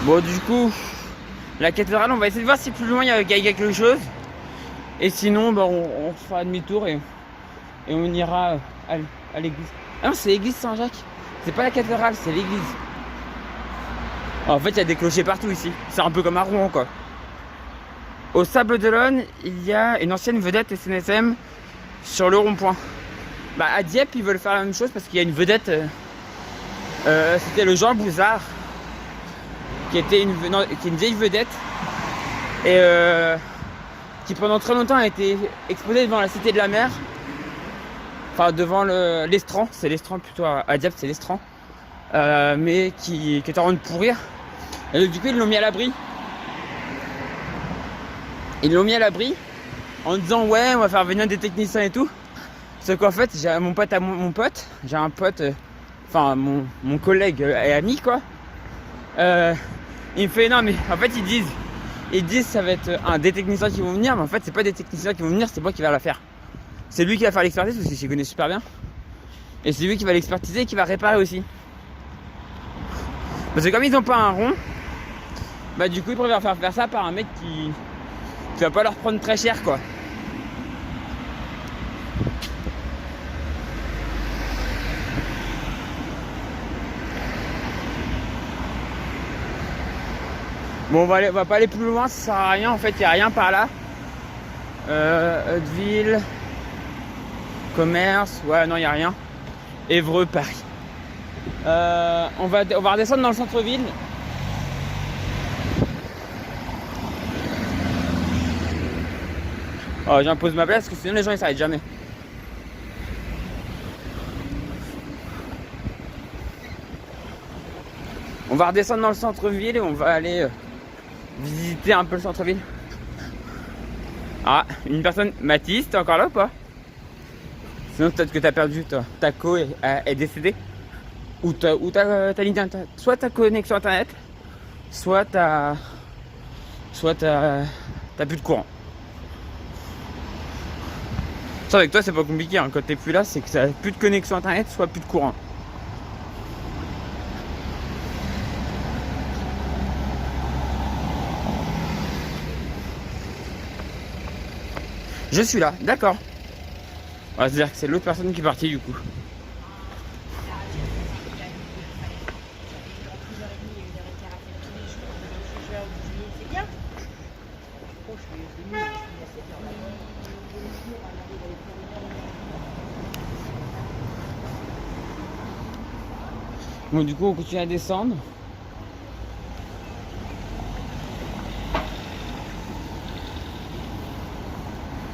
[SPEAKER 1] Bon, du coup, la cathédrale, on va essayer de voir si plus loin il y a quelque chose. Et sinon, bah, on fera demi-tour et on ira à l'église. Ah non, c'est l'église Saint-Jacques. C'est pas la cathédrale, c'est l'église. En fait, il y a des clochers partout ici. C'est un peu comme à Rouen, quoi. Au Sable d'Olonne, il y a une ancienne vedette SNSM sur le rond-point. Bah, à Dieppe, ils veulent faire la même chose parce qu'il y a une vedette. C'était le Jean Bouzard, qui est une vieille vedette et qui pendant très longtemps a été exposée devant la Cité de la Mer, enfin devant l'Estran, c'est l'Estran plutôt à Dieppe, c'est l'Estran, mais qui est en train de pourrir. Et donc, du coup, ils l'ont mis à l'abri. Ils l'ont mis à l'abri en disant ouais, on va faire venir des techniciens et tout. Sauf qu'en fait, j'ai mon pote, j'ai un pote, enfin mon collègue et ami quoi. Il me fait non mais en fait ils disent ça va être des techniciens qui vont venir, mais en fait c'est pas des techniciens qui vont venir, c'est moi qui va la faire. C'est lui qui va faire l'expertise parce que je connais super bien. Et c'est lui qui va l'expertiser et qui va réparer aussi. Parce que comme ils n'ont pas un rond, bah du coup ils préfèrent faire ça par un mec qui va pas leur prendre très cher quoi. Bon, on va pas aller plus loin, ça sert à rien. En fait, il n'y a rien par là. Hauteville, commerce, ouais, non, il n'y a rien. Évreux, Paris. On va redescendre dans le centre-ville. Oh, j'impose ma place parce que sinon les gens ils s'arrêtent jamais. On va redescendre dans le centre-ville et on va aller visiter un peu le centre-ville. Ah, une personne. Mathis, t'es encore là ou pas? Sinon peut-être que t'as perdu ta co est décédée. Ou ta ligne internet. Soit ta connexion internet, soit t'as plus de courant. Ça avec toi c'est pas compliqué hein. Quand t'es plus là c'est que t'as plus de connexion internet, soit plus de courant. Je suis là, d'accord. C'est-à-dire que c'est l'autre personne qui est partie du coup. Bon du coup on continue à descendre.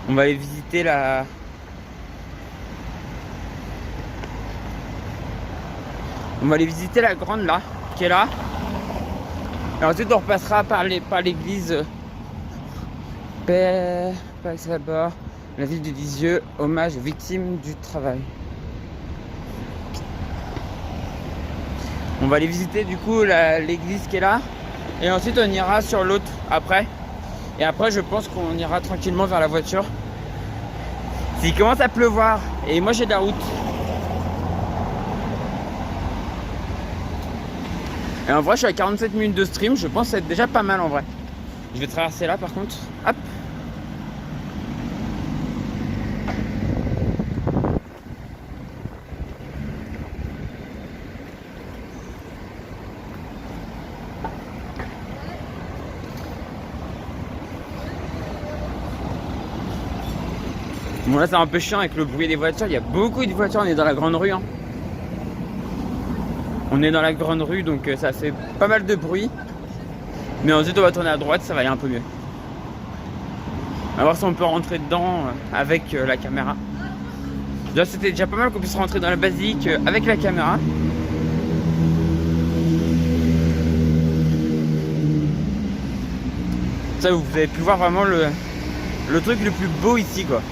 [SPEAKER 1] On va aller visiter la grande là, qui est là. Et ensuite on repassera par l'église Paix, Pax-Sabor, la ville de Lisieux, hommage aux victimes du travail. On va aller visiter du coup l'église qui est là. Et ensuite on ira sur l'autre après. Et après je pense qu'on ira tranquillement vers la voiture. S'il commence à pleuvoir, et moi j'ai de la route. Et en vrai je suis à 47 minutes de stream, je pense être déjà pas mal en vrai. Je vais traverser là par contre. Hop. Bon là c'est un peu chiant avec le bruit des voitures, il y a beaucoup de voitures, on est dans la grande rue hein. On est dans la grande rue donc ça fait pas mal de bruit. Mais ensuite on va tourner à droite, ça va aller un peu mieux. On va voir si on peut rentrer dedans avec la caméra. Là c'était déjà pas mal qu'on puisse rentrer dans la basilique avec la caméra. Ça vous avez pu voir vraiment le truc le plus beau ici quoi.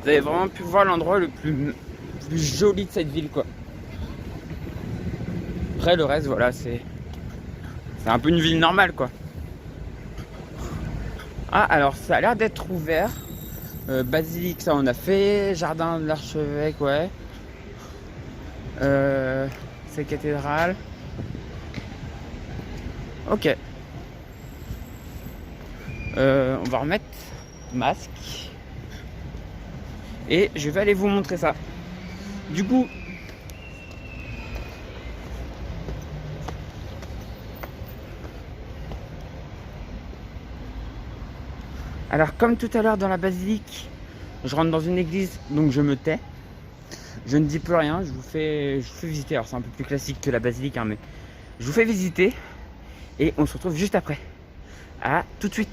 [SPEAKER 1] Vous avez vraiment pu voir l'endroit le plus plus joli de cette ville, quoi. Après, le reste, voilà, c'est un peu une ville normale, quoi. Ah, alors, ça a l'air d'être ouvert. Basilique, ça on a fait. Jardin de l'Archevêque, ouais. C'est cathédrale. Ok. On va remettre masque. Et je vais aller vous montrer ça. Du coup, alors comme tout à l'heure dans la basilique, je rentre dans une église, donc je me tais. Je ne dis plus rien, je vous fais visiter. Alors c'est un peu plus classique que la basilique, hein, mais je vous fais visiter. Et on se retrouve juste après. À tout de suite.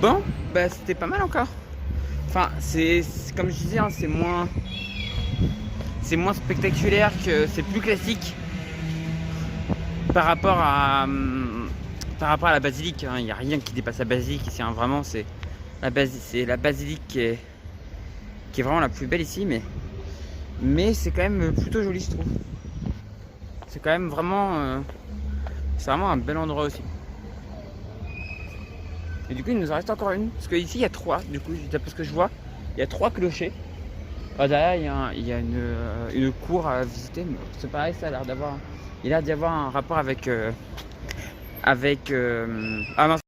[SPEAKER 1] Bon, bah c'était pas mal encore. Enfin, c'est comme je disais, hein, c'est moins spectaculaire, que c'est plus classique par rapport à la basilique. Il n'y a rien qui dépasse la basilique ici. Hein, vraiment, c'est la basilique qui est vraiment la plus belle ici, mais c'est quand même plutôt joli, je trouve. C'est quand même vraiment, c'est vraiment un bel endroit aussi. Et du coup, il nous en reste encore une, parce qu'ici il y a 3. Du coup, d'après ce que je vois, il y a 3 clochers. Derrière, il y a une cour à visiter, mais c'est pareil, ça a l'air d'avoir, il a l'air d'y avoir un rapport avec ah mince.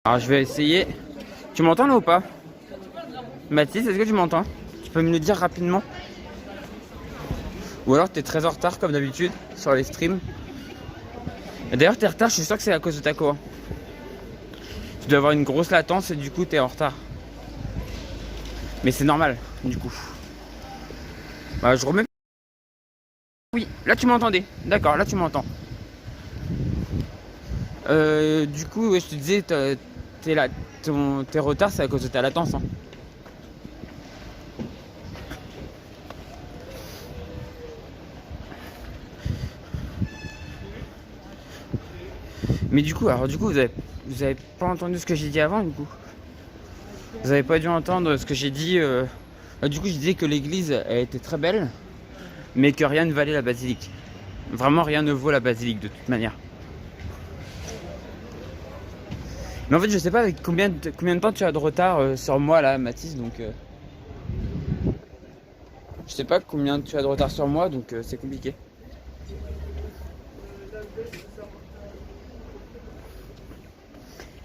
[SPEAKER 1] Alors je vais essayer. Tu m'entends là ou pas? Mathis, est-ce que tu m'entends? Tu peux me le dire rapidement? Ou alors t'es très en retard comme d'habitude sur les streams. Et d'ailleurs t'es en retard, je suis sûr que c'est à cause de ta cour. Tu dois avoir une grosse latence et du coup t'es en retard. Mais c'est normal du coup. Bah je remets. Oui, là tu m'entendais. D'accord, là tu m'entends. Du coup ouais, je te disais tes retards c'est à cause de ta latence. Hein. Mais du coup, vous avez pas entendu ce que j'ai dit avant du coup. Vous avez pas dû entendre ce que j'ai dit. Du coup, je disais que l'église elle était très belle, mais que rien ne valait la basilique. Vraiment, rien ne vaut la basilique de toute manière. Mais en fait, je sais pas avec combien de temps tu as de retard sur moi là, Mathis. Donc, je sais pas combien tu as de retard sur moi, donc c'est compliqué.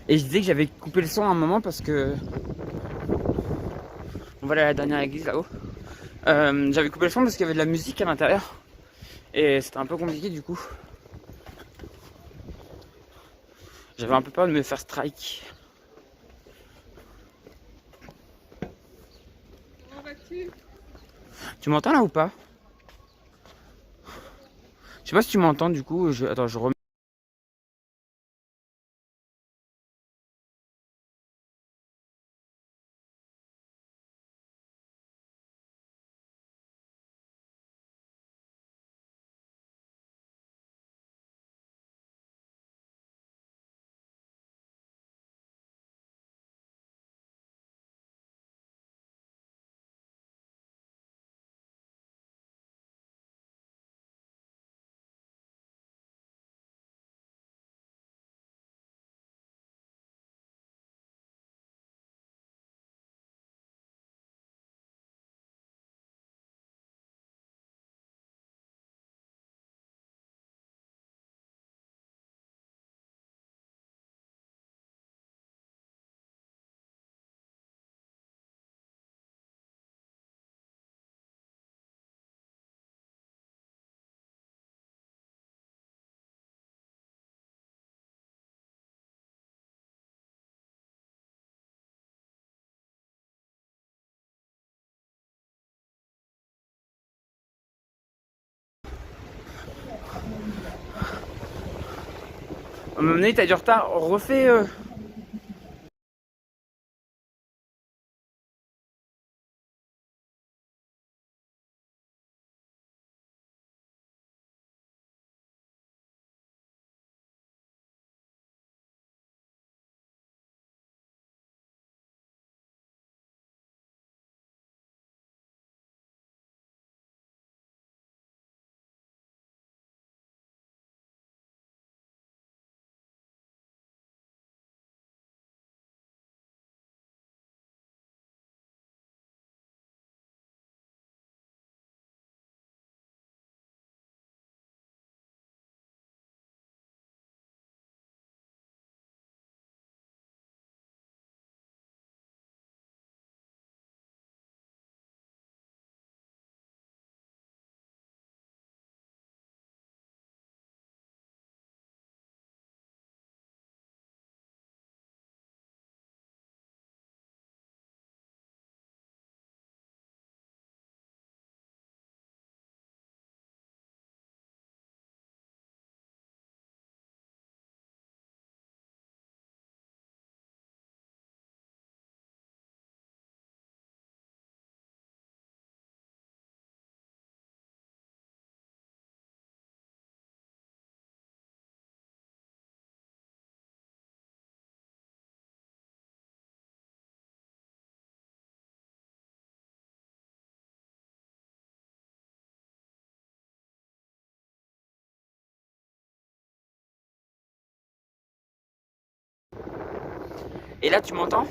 [SPEAKER 1] Et je disais que j'avais coupé le son à un moment parce que on va aller à la dernière église là-haut. J'avais coupé le son parce qu'il y avait de la musique à l'intérieur et c'était un peu compliqué du coup. J'avais un peu peur de me faire strike.
[SPEAKER 3] Comment vas-tu?
[SPEAKER 1] Tu m'entends là ou pas? sais pas si tu m'entends du coup. Attends, je remets. À un moment donné, t'as du retard. Refais. Et là, tu m'entends?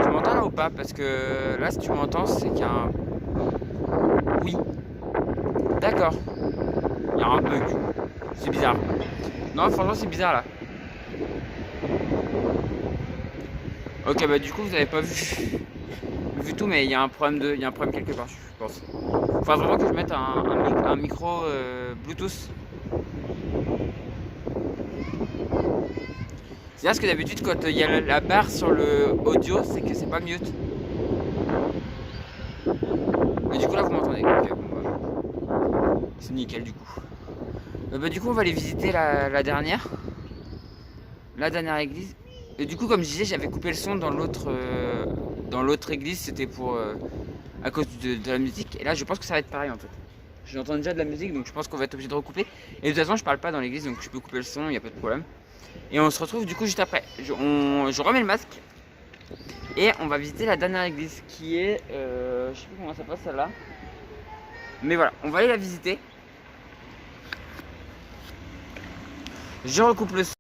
[SPEAKER 1] Tu m'entends là ou pas? Parce que là, si tu m'entends, c'est qu'il y a un. Oui, d'accord. Il y a un bug. C'est bizarre. Non, franchement, c'est bizarre là. Ok, bah du coup, vous avez pas vu tout, mais il y a un problème il y a un problème quelque part, je pense. Faut vraiment que je mette un micro Bluetooth. C'est parce que d'habitude, quand il y a la barre sur le audio, c'est que c'est pas mute. Mais du coup, là, vous m'entendez. Ok, bon, bah, c'est nickel du coup. Bah, du coup, on va aller visiter la dernière église. Et du coup, comme je disais, j'avais coupé le son dans l'autre église, c'était pour à cause de la musique. Et là, je pense que ça va être pareil en fait. J'entends déjà de la musique, donc je pense qu'on va être obligé de recouper. Et de toute façon, je parle pas dans l'église, donc je peux couper le son, il n'y a pas de problème. Et on se retrouve du coup juste après. Je remets le masque et on va visiter la dernière église qui est, je sais plus comment ça passe celle-là. Mais voilà, on va aller la visiter. Je recoupe le son.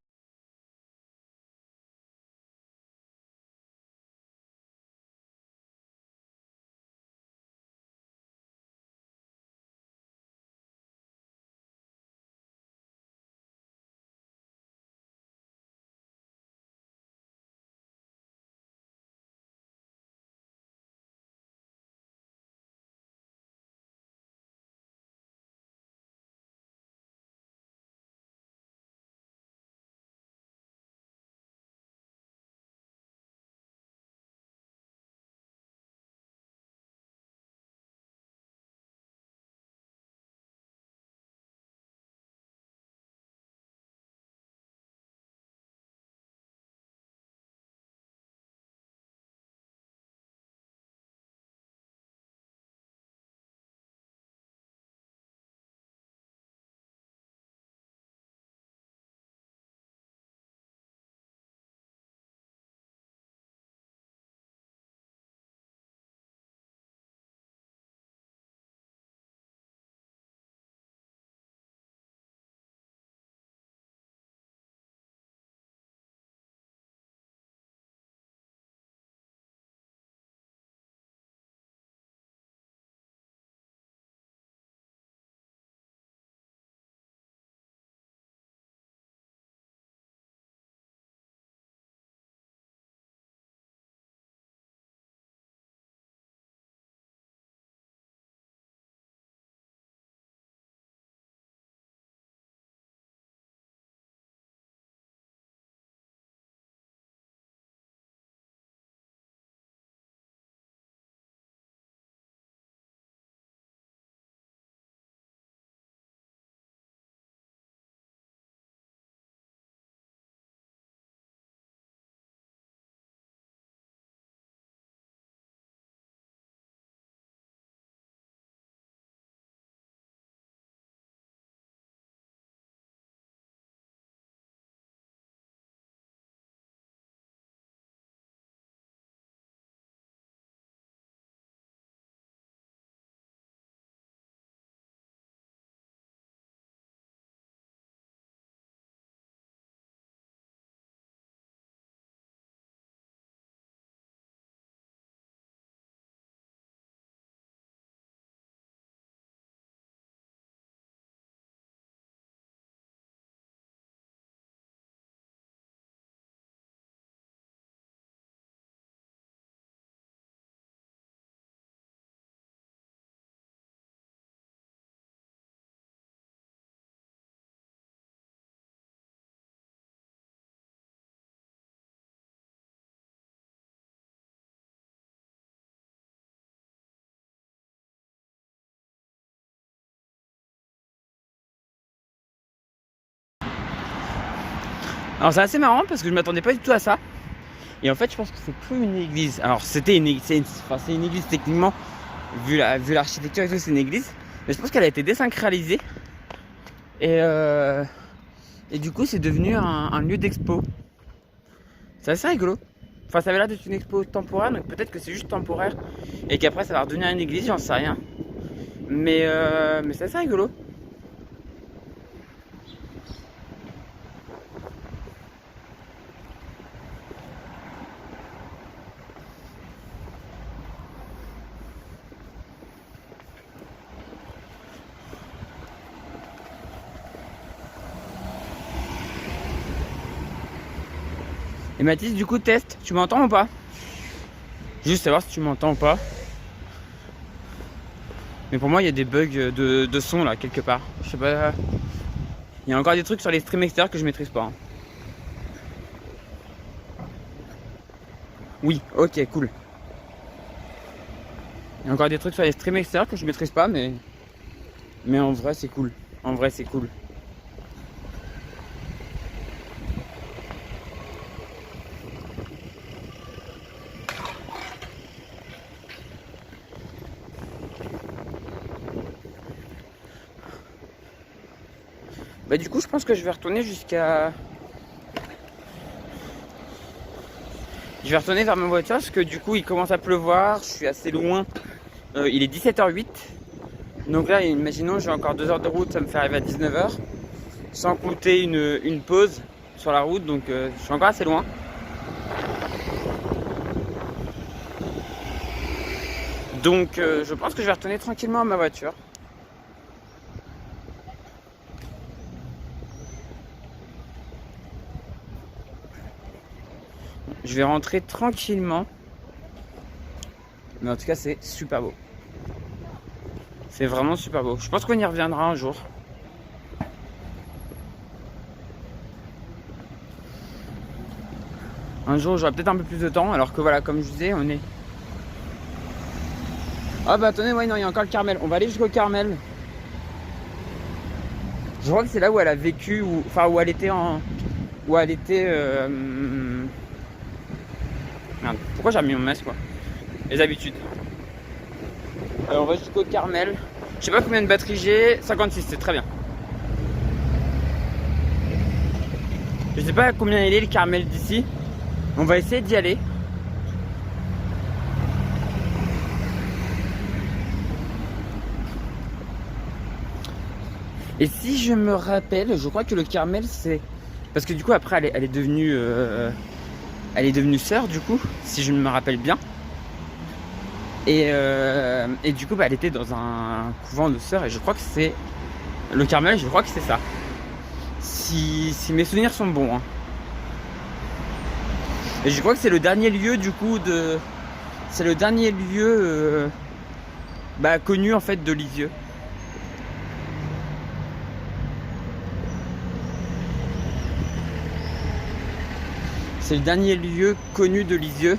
[SPEAKER 1] Alors c'est assez marrant parce que je m'attendais pas du tout à ça. Et en fait je pense que c'est plus une église. Alors c'était une église, c'est une église techniquement, vu l'architecture et tout, c'est une église. Mais je pense qu'elle a été désacralisée. Et du coup c'est devenu un lieu d'expo. C'est assez rigolo. Enfin ça avait l'air d'être une expo temporaire, donc peut-être que c'est juste temporaire. Et qu'après ça va redevenir une église, j'en sais rien. Mais c'est assez rigolo. Et Mathis, du coup, test, tu m'entends ou pas? Juste savoir si tu m'entends ou pas. Mais pour moi, il y a des bugs de son là, quelque part. Je sais pas. Il y a encore des trucs sur les streams extérieurs que je maîtrise pas. Hein. Oui, ok, cool. Il y a encore des trucs sur les streams extérieurs que je maîtrise pas, mais en vrai, c'est cool. En vrai, c'est cool. Bah du coup je pense que je vais retourner jusqu'à... Je vais retourner vers ma voiture parce que du coup il commence à pleuvoir, je suis assez loin. Il est 17h08. Donc là imaginons j'ai encore 2 heures de route, ça me fait arriver à 19h. Sans compter une pause sur la route, donc je suis encore assez loin. Donc je pense que je vais retourner tranquillement à ma voiture. Je vais rentrer tranquillement. Mais en tout cas, c'est super beau. C'est vraiment super beau. Je pense qu'on y reviendra un jour. Un jour, j'aurai peut-être un peu plus de temps. Alors que voilà, comme je disais, on est... Ah bah attendez, ouais, non, il y a encore le Carmel. On va aller jusqu'au Carmel. Je crois que c'est là où elle a vécu, enfin où elle était en... Où elle était... Merde, pourquoi j'ai mis mon masque quoi? Les habitudes. On va jusqu'au Carmel. Je sais pas combien de batterie j'ai. 56, c'est très bien. Je sais pas combien il est le Carmel d'ici. On va essayer d'y aller. Et si je me rappelle, je crois que le Carmel c'est... Parce que du coup après elle est devenue... Elle est devenue sœur du coup, si je me rappelle bien. Et du coup bah, elle était dans un couvent de sœurs et je crois que c'est... Le Carmel, je crois que c'est ça. Si mes souvenirs sont bons. Hein. Et je crois que c'est le dernier lieu du coup de... C'est le dernier lieu connu en fait de Lisieux. C'est le dernier lieu connu de Lisieux.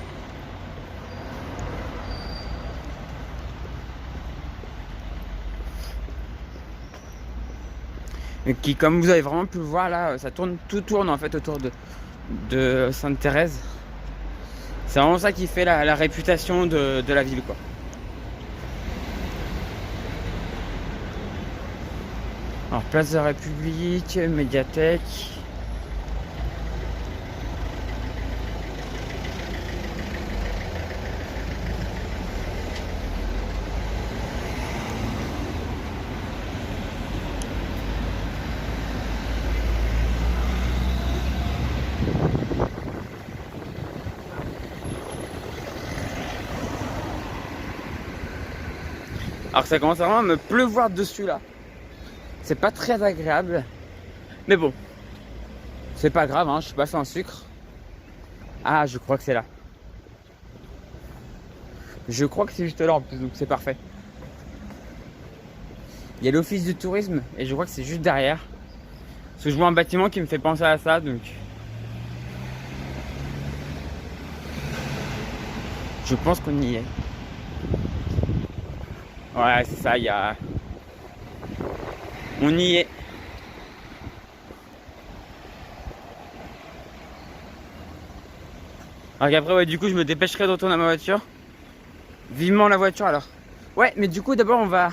[SPEAKER 1] Et qui, comme vous avez vraiment pu le voir là, ça tourne, tout tourne en fait autour de Sainte-Thérèse. C'est vraiment ça qui fait la réputation de la ville quoi. Alors place de la République, médiathèque. Alors ça commence vraiment à me pleuvoir dessus là. C'est pas très agréable. Mais bon. C'est pas grave, hein, je suis pas sans sucre. Ah, je crois que c'est là. Je crois que c'est juste là en plus, donc c'est parfait. Il y a l'office du tourisme et je crois que c'est juste derrière. Parce que je vois un bâtiment qui me fait penser à ça, donc... Je pense qu'on y est. Ouais, c'est ça, il y a... On y est. Alors qu'après, ouais, du coup, je me dépêcherai de retourner à ma voiture. Vivement la voiture alors. Ouais, mais du coup, d'abord, on va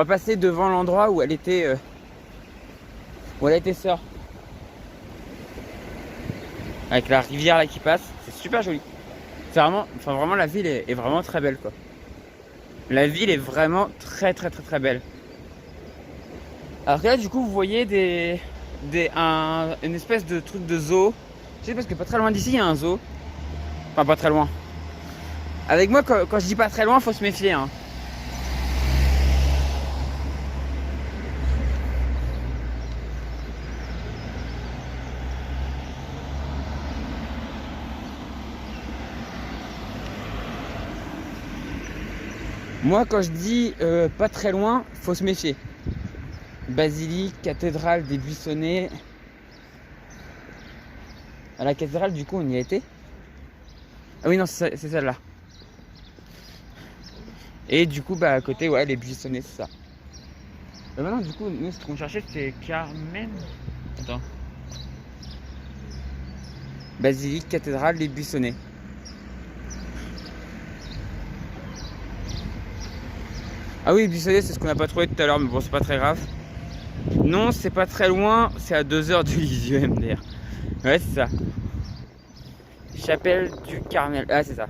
[SPEAKER 1] passer devant l'endroit où elle était sœur. Avec la rivière là qui passe, c'est super joli. C'est vraiment, enfin vraiment la ville est vraiment très belle quoi. La ville est vraiment très très très très belle. Alors que là du coup vous voyez une espèce de truc de zoo. Je sais parce que pas très loin d'ici il y a un zoo. Enfin pas très loin. Avec moi quand je dis pas très loin faut se méfier hein. Moi quand je dis pas très loin faut se méfier. Basilique, cathédrale des Buissonnets. À la cathédrale du coup on y a été. Ah oui non c'est celle-là. Et du coup bah à côté ouais les Buissonnets c'est ça. Maintenant du coup nous ce qu'on cherchait c'était Carmen. Attends. Basilique, cathédrale, les Buissonnets. Ah oui, Buissonnets c'est ce qu'on n'a pas trouvé tout à l'heure mais bon c'est pas très grave. Non c'est pas très loin, c'est à 2 heures du Lisieux MDR. Ouais c'est ça. Chapelle du Carmel. Ah c'est ça.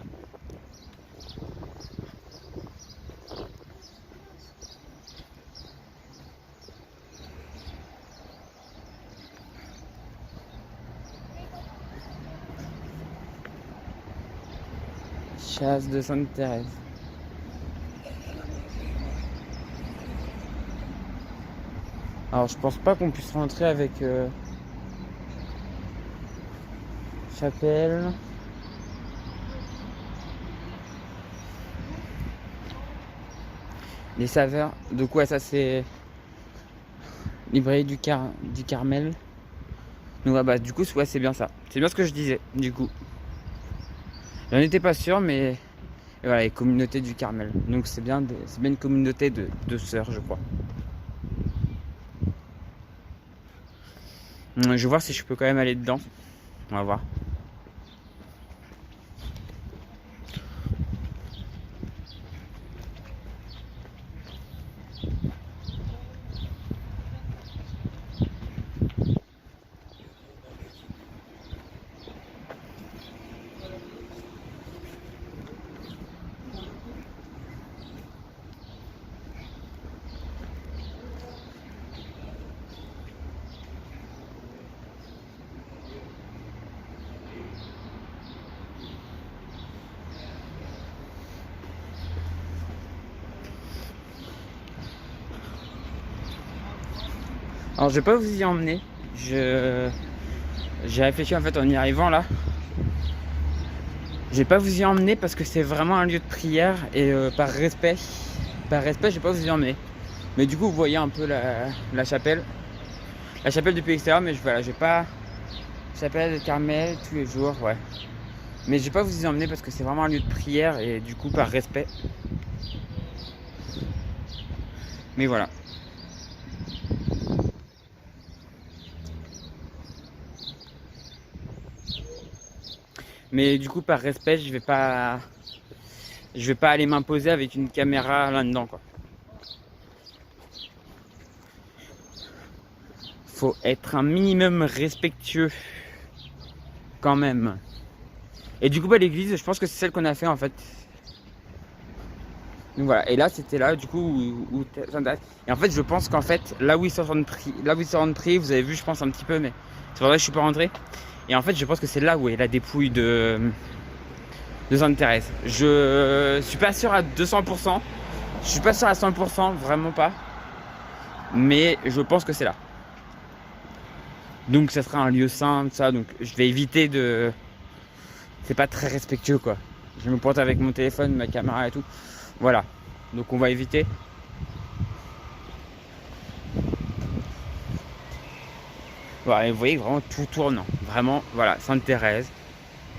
[SPEAKER 1] Chasse de Sainte-Thérèse. Alors je pense pas qu'on puisse rentrer avec chapelle. Les saveurs. De quoi ça c'est librairie du Carmel. Donc bah du coup ouais c'est bien ça. C'est bien ce que je disais du coup. J'en étais pas sûr mais et voilà les communautés du Carmel. Donc c'est bien une communauté de sœurs je crois. Je vais voir si je peux quand même aller dedans. On va voir. Alors je vais pas vous y emmener. J'ai réfléchi en fait en y arrivant là. Je vais pas vous y emmener parce que c'est vraiment un lieu de prière et par respect je vais pas vous y emmener. Mais du coup vous voyez un peu la chapelle. La chapelle depuis l'extérieur mais voilà, j'ai pas chapelle de Carmel tous les jours, ouais. Mais je vais pas vous y emmener parce que c'est vraiment un lieu de prière et du coup par respect. Mais voilà. Mais du coup par respect je vais pas aller m'imposer avec une caméra là-dedans quoi. Faut être un minimum respectueux quand même. Et du coup bah l'église je pense que c'est celle qu'on a fait en fait. Donc voilà, et là c'était là du coup où et en fait je pense qu'en fait là où ils sont en train de prier, vous avez vu je pense un petit peu mais c'est pour ça que je suis pas rentré. Et en fait je pense que c'est là où est la dépouille de Sainte-Thérèse. Je suis pas sûr à 200%. Je suis pas sûr à 100%, vraiment pas. Mais je pense que c'est là. Donc ça sera un lieu saint, ça. Donc je vais éviter de... C'est pas très respectueux quoi. Je me pointe avec mon téléphone, ma caméra et tout. Voilà. Donc on va éviter. Voilà, et vous voyez vraiment tout tourne. Vraiment, voilà, Sainte-Thérèse.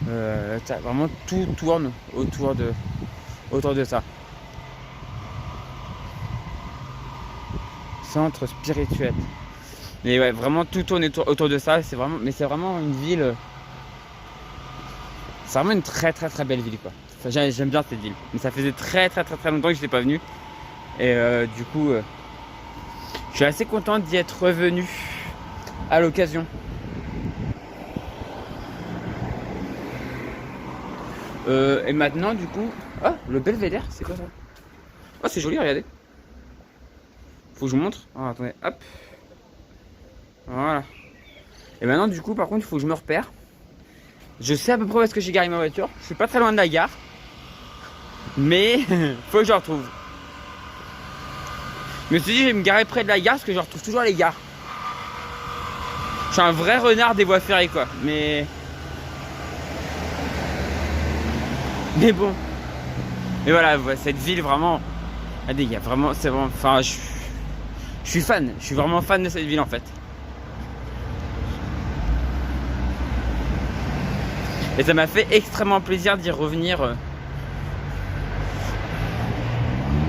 [SPEAKER 1] Vraiment tout tourne autour de ça. Centre spirituel. Mais ouais, vraiment tout tourne autour de ça. C'est vraiment une ville C'est vraiment une très très très belle ville quoi. Enfin, j'aime bien cette ville. Mais ça faisait très très très très longtemps que je n'étais pas venu. Et du coup, je suis assez content d'y être revenu à l'occasion. Et maintenant du coup... Ah, le Belvédère, c'est quoi ça? Oh, c'est joli, regardez. Faut que je vous montre. Oh, attendez, hop. Voilà. Et maintenant du coup, par contre, il faut que je me repère. Je sais à peu près où est-ce que j'ai garé ma voiture. Je suis pas très loin de la gare. Mais faut que je la retrouve. Je me suis dit, je vais me garer près de la gare parce que je retrouve toujours les gares. Je suis un vrai renard des voies ferrées quoi. Mais bon. Mais voilà, cette ville vraiment. Regardez, il y a vraiment. C'est vraiment. Enfin, je suis fan. Je suis vraiment fan de cette ville en fait. Et ça m'a fait extrêmement plaisir d'y revenir.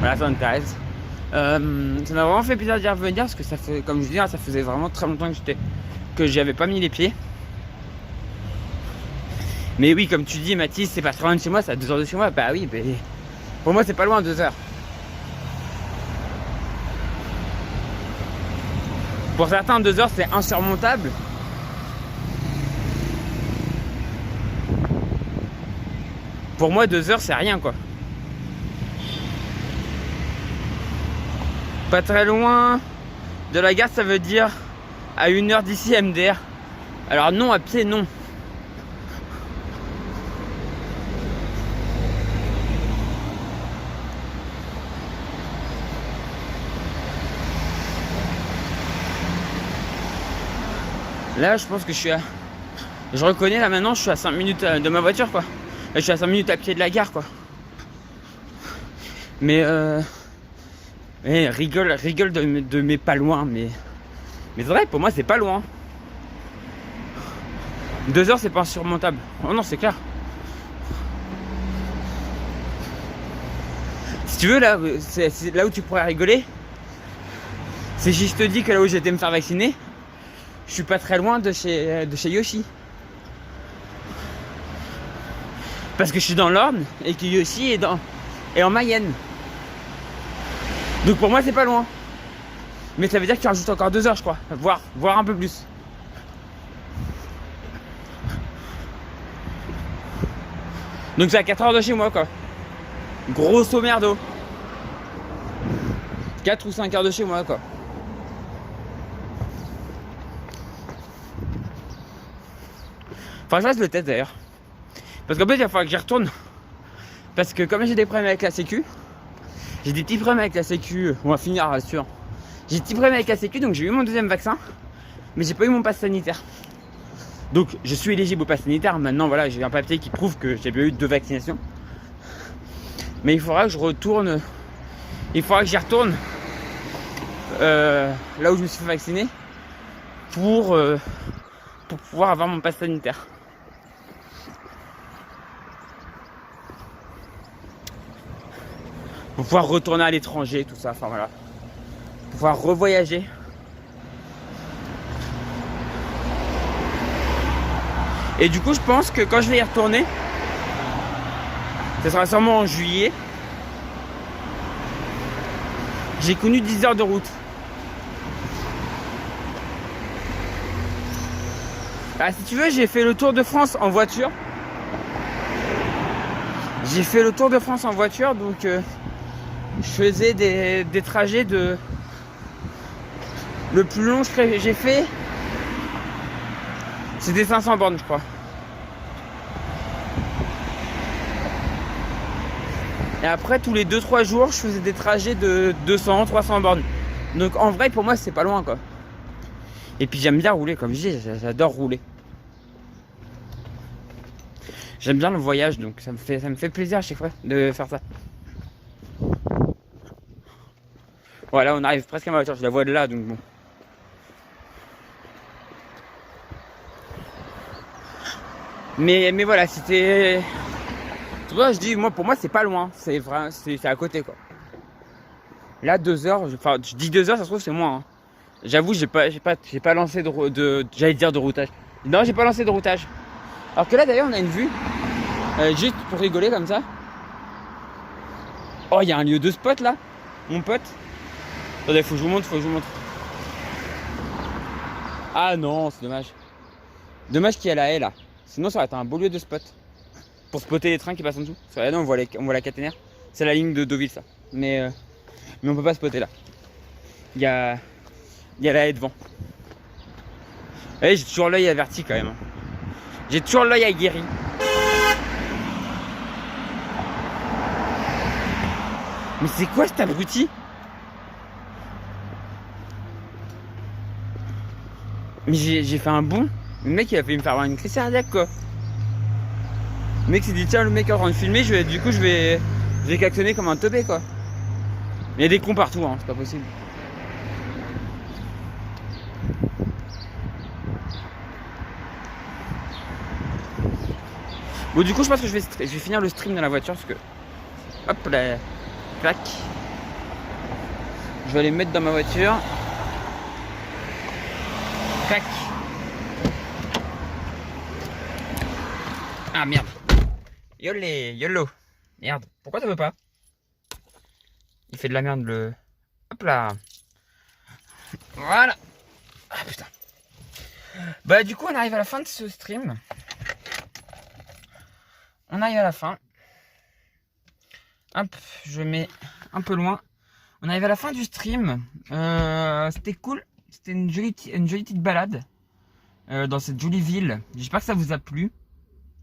[SPEAKER 1] Voilà, ça m'intéresse. Ça m'a vraiment fait plaisir d'y revenir parce que ça fait, comme je dis, ça faisait vraiment très longtemps que j'y avais pas mis les pieds. Mais oui, comme tu dis, Mathis, c'est pas très loin de chez moi, c'est à 2 heures de chez moi. Bah oui, mais pour moi, c'est pas loin, 2 heures. Pour certains, 2 heures, c'est insurmontable. Pour moi, 2 heures, c'est rien quoi. Pas très loin de la gare, ça veut dire à 1 heure d'ici MDR. Alors non, à pied, non. Là, je pense que je suis à... Je reconnais, là maintenant, je suis à 5 minutes de ma voiture, quoi. Là, je suis à 5 minutes à pied de la gare, quoi. Mais rigole de mes pas loin, mais c'est vrai, pour moi, c'est pas loin. 2 heures, c'est pas insurmontable. Oh non, c'est clair. Si tu veux, là, c'est là où tu pourrais rigoler. C'est si je te dis que là où j'étais me faire vacciner, je suis pas très loin de chez Yoshi. Parce que je suis dans l'Orne et que Yoshi est en Mayenne. Donc pour moi c'est pas loin. Mais ça veut dire que tu rajoutes encore 2 heures je crois. Voire un peu plus. Donc c'est à 4 heures de chez moi quoi. Grosso merdo. 4 ou 5 heures de chez moi quoi. Enfin je reste le test d'ailleurs. Parce qu'en fait il va falloir que j'y retourne. Parce que comme j'ai des problèmes avec la sécu, j'ai des petits problèmes avec la sécu. On va finir rassure. J'ai des petits problèmes avec la sécu donc j'ai eu mon 2e vaccin. Mais j'ai pas eu mon pass sanitaire. Donc je suis éligible au pass sanitaire. Maintenant voilà, j'ai un papier qui prouve que j'ai bien eu 2 vaccinations. Mais il faudra que je retourne. Il faudra que j'y retourne. Là où je me suis fait vacciner. Pour pouvoir avoir mon pass sanitaire. Pour pouvoir retourner à l'étranger, tout ça, enfin voilà. Pour pouvoir revoyager. Et du coup, je pense que quand je vais y retourner, ce sera sûrement en juillet. J'ai connu 10 heures de route. Ah, si tu veux, j'ai fait le Tour de France en voiture. J'ai fait le Tour de France en voiture, donc je faisais des trajets de... Le plus long que j'ai fait, c'était 500 bornes, je crois. Et après, tous les 2-3 jours, je faisais des trajets de 200-300 bornes. Donc en vrai, pour moi, c'est pas loin, quoi. Et puis j'aime bien rouler, comme je dis, j'adore rouler. J'aime bien le voyage, donc ça me fait plaisir à chaque fois de faire ça. Voilà, on arrive presque à ma voiture, je la vois de là, donc bon. Mais voilà, c'était... Tu vois, je dis, moi, pour moi, c'est pas loin. C'est vrai, c'est à côté, quoi. Là, 2 heures, enfin, je dis 2 heures, ça se trouve, c'est moins. Hein. J'avoue, j'ai pas lancé j'allais dire de routage. Non, j'ai pas lancé de routage. Alors que là, d'ailleurs, on a une vue. Juste pour rigoler comme ça. Oh, il y a un lieu de spot là, mon pote. Attendez, faut que je vous montre, Ah non, c'est dommage. Dommage qu'il y a la haie là. Sinon, ça aurait été un beau lieu de spot. Pour spotter les trains qui passent en dessous. Sur la haie, on voit la caténaire. C'est la ligne de Deauville, ça. Mais on peut pas spotter là. Il y a la haie devant. Et j'ai toujours l'œil averti quand même. J'ai toujours l'œil aguerri. Mais c'est quoi cet abruti? Mais j'ai fait un bond. Le mec il a fait me faire avoir une crise cardiaque quoi. Le mec s'est dit tiens le mec est en train de filmer, je vais klaxonner comme un teubé quoi. Il y a des cons partout hein, c'est pas possible. Bon du coup je pense que je vais finir le stream dans la voiture parce que hop là, clac. Je vais aller me mettre dans ma voiture. Clac. Ah merde. YOLO. Merde. Pourquoi ça veut pas? Il fait de la merde le... Hop là. Voilà. Ah putain. Bah du coup on arrive à la fin de ce stream. On arrive à la fin. Hop, je mets un peu loin. On arrive à la fin du stream. C'était cool. C'était une jolie petite balade dans cette jolie ville. J'espère que ça vous a plu.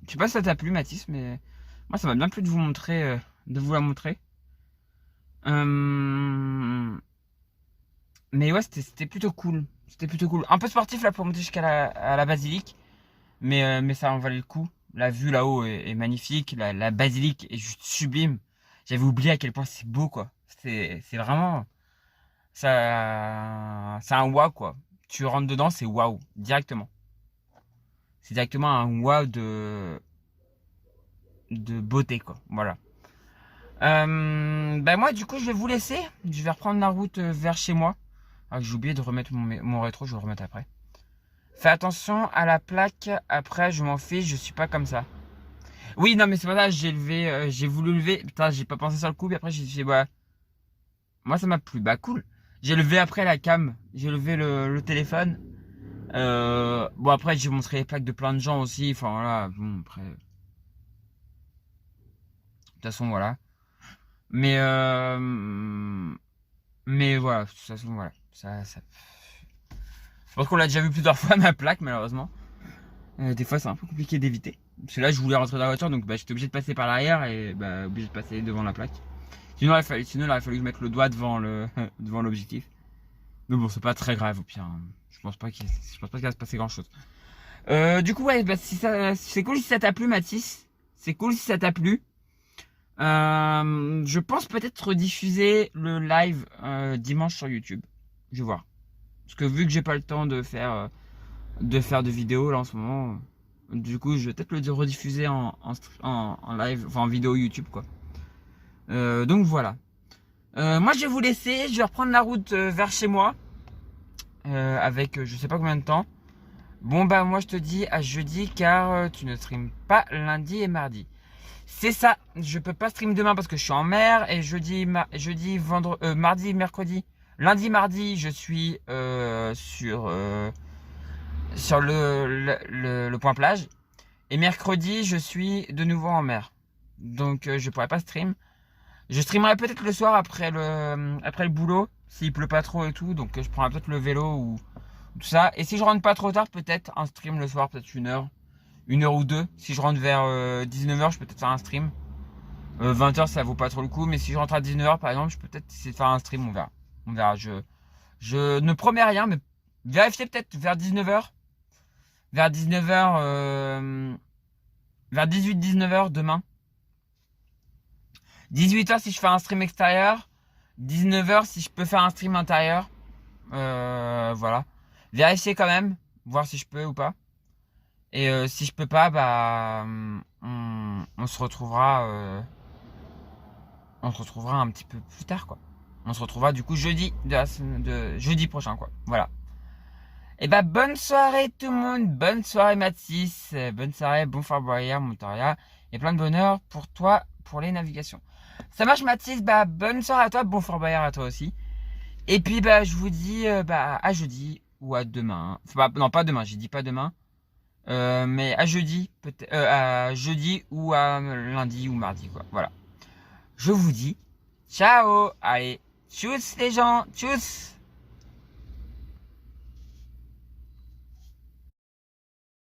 [SPEAKER 1] Je sais pas si ça t'a plu Mathis, mais moi ça m'a bien plu de vous montrer, de vous la montrer. Mais ouais, c'était plutôt cool. C'était plutôt cool. Un peu sportif là pour monter jusqu'à la basilique, mais ça en valait le coup. La vue là-haut est magnifique. La basilique est juste sublime. J'avais oublié à quel point c'est beau quoi. C'est vraiment ça, c'est un waouh quoi. Tu rentres dedans, c'est waouh directement. C'est directement un waouh de beauté quoi. Voilà. Ben moi du coup je vais vous laisser. Je vais reprendre la route vers chez moi. Ah, j'ai oublié de remettre mon rétro, je vais le remettre après. Fais attention à la plaque. Après je m'en fiche, je suis pas comme ça. Oui non mais c'est pas ça. J'ai voulu lever. Putain j'ai pas pensé sur le coup. Puis après j'ai fait bah. Moi ça m'a plu. Bah cool. J'ai levé après la cam. J'ai levé le téléphone. Bon après j'ai montré les plaques de plein de gens aussi. Enfin voilà. Bon après. De toute façon voilà. Mais voilà. De toute façon voilà. Ça. Je pense qu'on l'a déjà vu plusieurs fois ma plaque malheureusement. Des fois c'est un peu compliqué d'éviter. Parce que là je voulais rentrer dans la voiture donc bah, j'étais obligé de passer par l'arrière et bah, obligé de passer devant la plaque. Sinon il aurait fallu mettre le doigt devant l'objectif. Mais bon c'est pas très grave au pire. Je pense pas qu'il va se passer grand chose. Du coup ouais bah, c'est cool si ça t'a plu Mathis. C'est cool si ça t'a plu. Je pense peut-être rediffuser le live dimanche sur YouTube. Je vais voir. Parce que vu que j'ai pas le temps de faire de vidéos là en ce moment, du coup je vais peut-être le rediffuser en live, enfin en vidéo YouTube quoi. Donc voilà. Moi je vais vous laisser, je vais reprendre la route vers chez moi avec je sais pas combien de temps. Bon bah moi je te dis à jeudi car tu ne stream pas lundi et mardi. C'est ça, je peux pas stream demain parce que je suis en mer et mardi, mercredi, lundi, mardi je suis sur le point plage et mercredi je suis de nouveau en mer. Donc je pourrais pas stream. Je streamerai peut-être le soir après le boulot s'il pleut pas trop et tout, donc je prendrai peut-être le vélo ou tout ça. Et si je rentre pas trop tard, peut-être un stream le soir, peut-être 1 heure ou 2. Si je rentre vers 19h, je peux peut-être faire un stream. 20h ça vaut pas trop le coup, mais si je rentre à 19h par exemple, je peux peut-être essayer de faire un stream, on verra. On verra, je ne promets rien, mais vérifiez peut-être vers 19h. Vers 19h, vers 18-19h demain. 18h si je fais un stream extérieur. 19h si je peux faire un stream intérieur. Voilà. Vérifiez quand même, voir si je peux ou pas. Et si je peux pas, bah on se retrouvera un petit peu plus tard quoi. On se retrouvera du coup jeudi jeudi prochain quoi. Voilà. Et bah, bonne soirée tout le monde, bonne soirée Mathis, bonne soirée, bon Fort Boyard, Montoria, et plein de bonheur pour toi, pour les navigations. Ça marche Mathis, bah, bonne soirée à toi, bon Fort Boyard à toi aussi. Et puis, bah, je vous dis, bah, à jeudi ou à demain. Enfin, non, pas demain, j'ai dit pas demain. Mais à jeudi, peut-être, à jeudi ou à lundi ou mardi, quoi. Voilà. Je vous dis, ciao! Allez, tchuss les gens, tchuss!